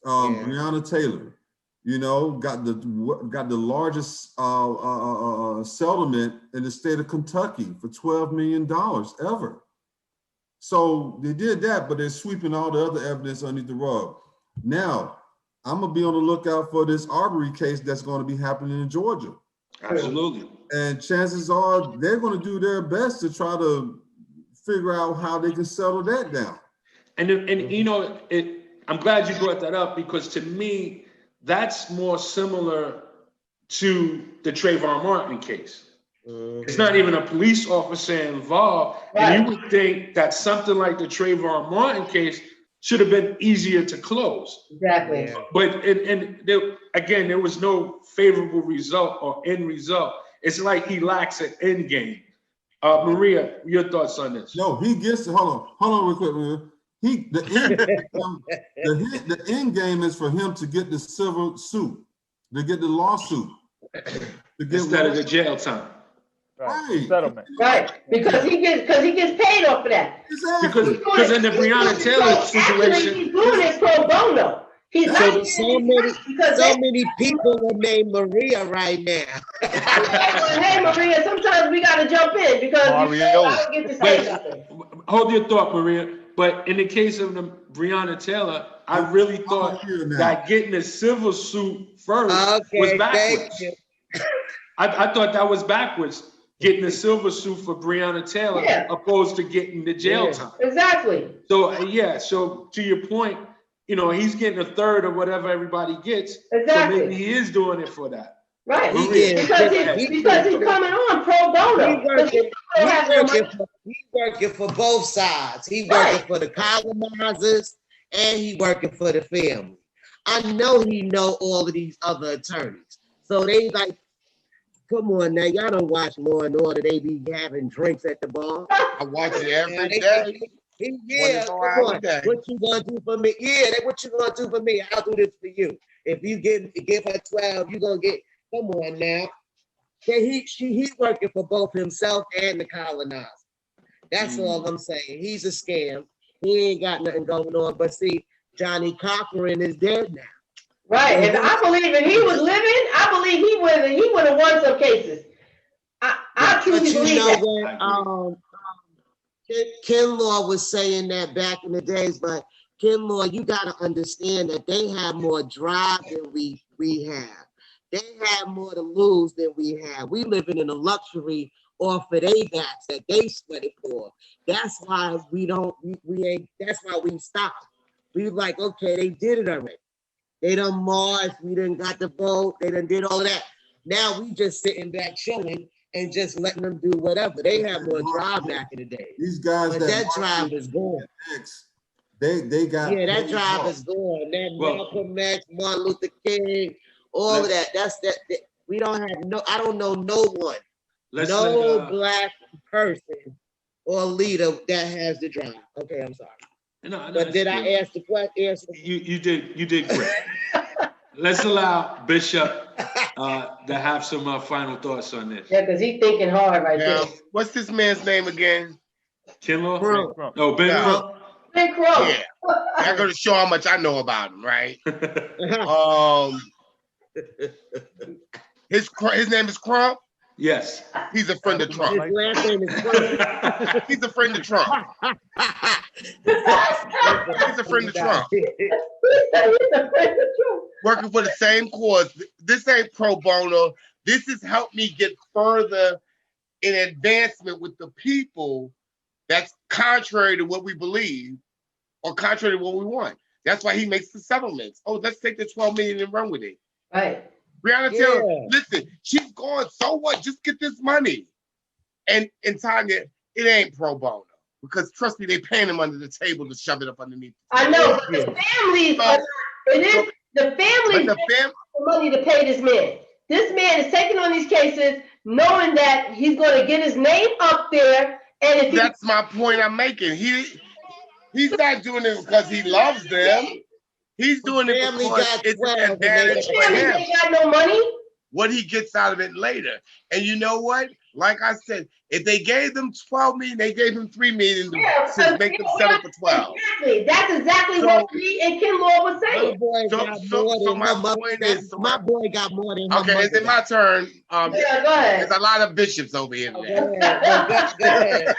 Breonna Taylor, you know, got the largest settlement in the state of Kentucky for $12 million ever. So they did that, but they're sweeping all the other evidence underneath the rug. Now, I'm gonna be on the lookout for this Arbery case that's going to be happening in Georgia. Absolutely. And chances are they're going to do their best to try to figure out how they can settle that down. And you know, I'm glad you brought that up, because to me, that's more similar to the Trayvon Martin case. It's not even a police officer involved. And you would think that something like the Trayvon Martin case should have been easier to close. Exactly. But again, there was no favorable result or end result. It's like he lacks an end game. Maria, your thoughts on this? No, he gets hold on real quick, Maria. The end game is for him to get the civil suit, to get the lawsuit, instead of the jail time. Right. Settlement. Right. Because he gets paid off of that. Exactly. Because in the Breonna Taylor situation, he's doing it pro bono. He's not so many people are named Maria right now. Hey Maria, sometimes we gotta jump in because I don't get to say something. Hold your thought, Maria. But in the case of the Breonna Taylor, I really thought that getting a civil suit first was backwards. I thought that was backwards. Getting a civil suit for Breonna Taylor opposed to getting the jail time. Exactly. So so to your point, you know, he's getting a third of whatever everybody gets. Exactly. So maybe he is doing it for that. Right. Because he's coming on pro bono. He's working for both sides. He's working for the colonizers and he working for the family. I know he know all of these other attorneys. So they like, come on now, y'all don't watch Law and Order. They be having drinks at the bar. I watch it every day. Yeah, come on. What you gonna do for me? Yeah, what you gonna do for me? I'll do this for you. If you give her 12, you gonna get. Come on now. He's working for both himself and the colonizer. That's all I'm saying. He's a scam. He ain't got nothing going on. But see, Johnny Cochran is dead now. Right, and I believe if he was living, I believe he would have won some cases. I truly believe that. Ken Law was saying that back in the days, but Ken Law, you got to understand that they have more drive than we have. They have more to lose than we have. We living in a luxury off of their backs that they sweated for. That's why we ain't. That's why we stopped. We like, okay, they did it already. They done marched, we done got the vote, they done did all of that. Now we just sitting back chilling and just letting them do whatever. They have more drive back in the day. These guys, but that drive is gone. They got that drive is gone. That Malcolm X, Martin Luther King, all of that. That's that. We don't have I don't know no one, black person or leader that has the drive. Okay, I'm sorry. No, but did I ask the question? You did great. Let's allow Bishop to have some final thoughts on this. Yeah, because he's thinking hard right there. What's this man's name again? Kinlaw? No, Ben Crump. Ben Crump. Yeah. I'm going to show how much I know about him, right? His name is Crump? Yes. He's a friend of Trump. His last name is Crump. He's a friend of Trump. He's a friend of Trump. Working for the same cause. This ain't pro bono. This has helped me get further in advancement with the people that's contrary to what we believe or contrary to what we want. That's why he makes the settlements. Oh, let's take the 12 million and run with it. Right. Breonna Taylor, listen, she's gone. So what? Just get this money. And Tanya, it ain't pro bono. Because trust me, they paying him under the table to shove it up underneath. I know, but the families, the family the money to pay this man. This man is taking on these cases knowing that he's going to get his name up there. And if That's my point I'm making. He's not doing it because he loves them. He's doing it Family because got it's 12 an and they advantage got for family him. ain't got no money. What he gets out of it later. And you know what? Like I said, if they gave them 12 million, they gave him 3 million to make them settle for 12. Exactly. That's exactly what me and Ken Law was My saying. boy got more than my her mother. point is, My boy got more than her okay, mother is it my got. turn? Yeah, go ahead. There's a lot of bishops over here today. Go ahead. Go ahead.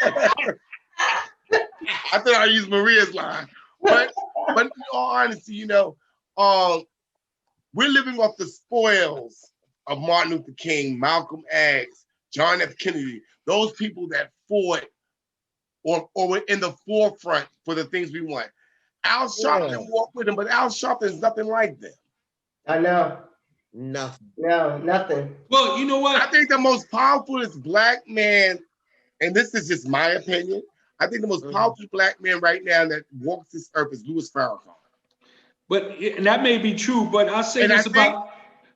I thought I used Maria's line, but in all honesty, you know, we're living off the spoils of Martin Luther King, Malcolm X, John F. Kennedy, those people that fought or were in the forefront for the things we want. Al Sharpton walked with them, but Al Sharpton is nothing like them. I know. Nothing. No, nothing. Well, you know what? I think the most powerful black man, and this is just my opinion, I think the most powerful black man right now that walks this earth is Louis Farrakhan. But and that may be true, but I'll say this about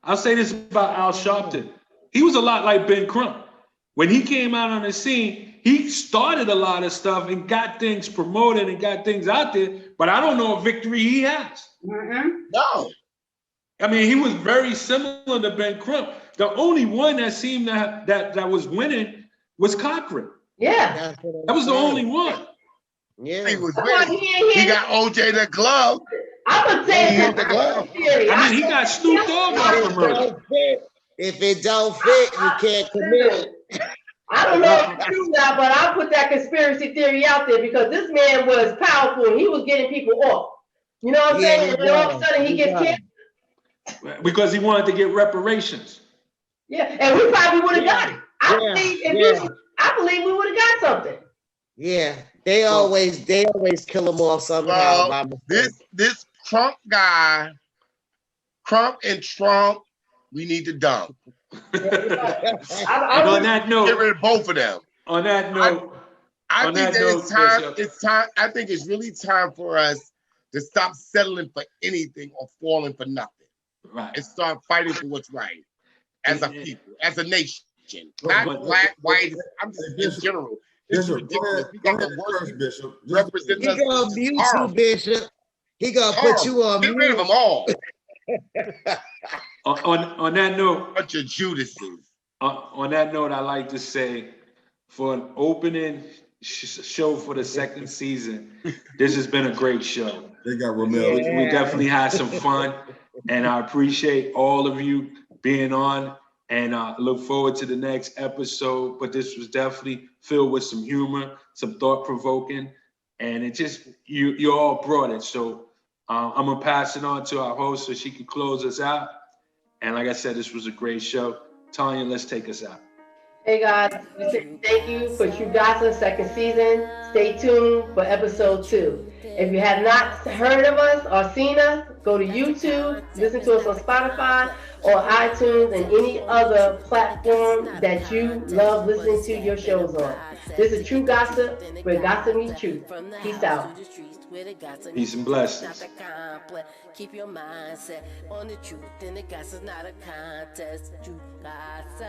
Al Sharpton. He was a lot like Ben Crump. When he came out on the scene, he started a lot of stuff and got things promoted and got things out there, but I don't know what victory he has. No. I mean, he was very similar to Ben Crump. The only one that seemed to that was winning was Cochran. Yeah. That was the only one. Yeah. He was winning. He got OJ the glove. I would say that's the glove. I mean, he got Snoop Dogg out for murder. If it don't fit, you can't commit. I don't know if it's true now, but I'll put that conspiracy theory out there because this man was powerful and he was getting people off. You know what I'm saying? And then all of a sudden he gets canceled. Because he wanted to get reparations. Yeah, and we probably would have got it. I believe we would have got something. Yeah, they always kill them off somehow. Well, this Trump guy, Trump, we need to dump. And on that note, get rid of both of them. On that note, I think it's time. It's time. I think it's really time for us to stop settling for anything or falling for nothing. Right. And start fighting for what's right as a people, as a nation, not black, white. I'm just in general. Bishop, go ahead first, Bishop. He gonna mute you, Bishop. He gonna put you on mute. Get rid of them all. on that note, bunch of Judases. On that note, I like to say, for an opening show for the second season, this has been a great show. They got Romeo. We definitely had some fun, and I appreciate all of you being on. And look forward to the next episode. But this was definitely filled with some humor, some thought-provoking, and it just you all brought it. So I'm gonna pass it on to our host so she can close us out. And like I said, this was a great show. Tanya, let's take us out. Hey guys, thank you for True Gossip second season. Stay tuned for episode 2. If you have not heard of us or seen us, go to YouTube, listen to us on Spotify or iTunes and any other platform that you love listening to your shows on. This is True Gossip, where gossip meets truth. Peace out. Peace and blessings. Keep your mindset on the truth, and the gossip's not a contest. True gossip.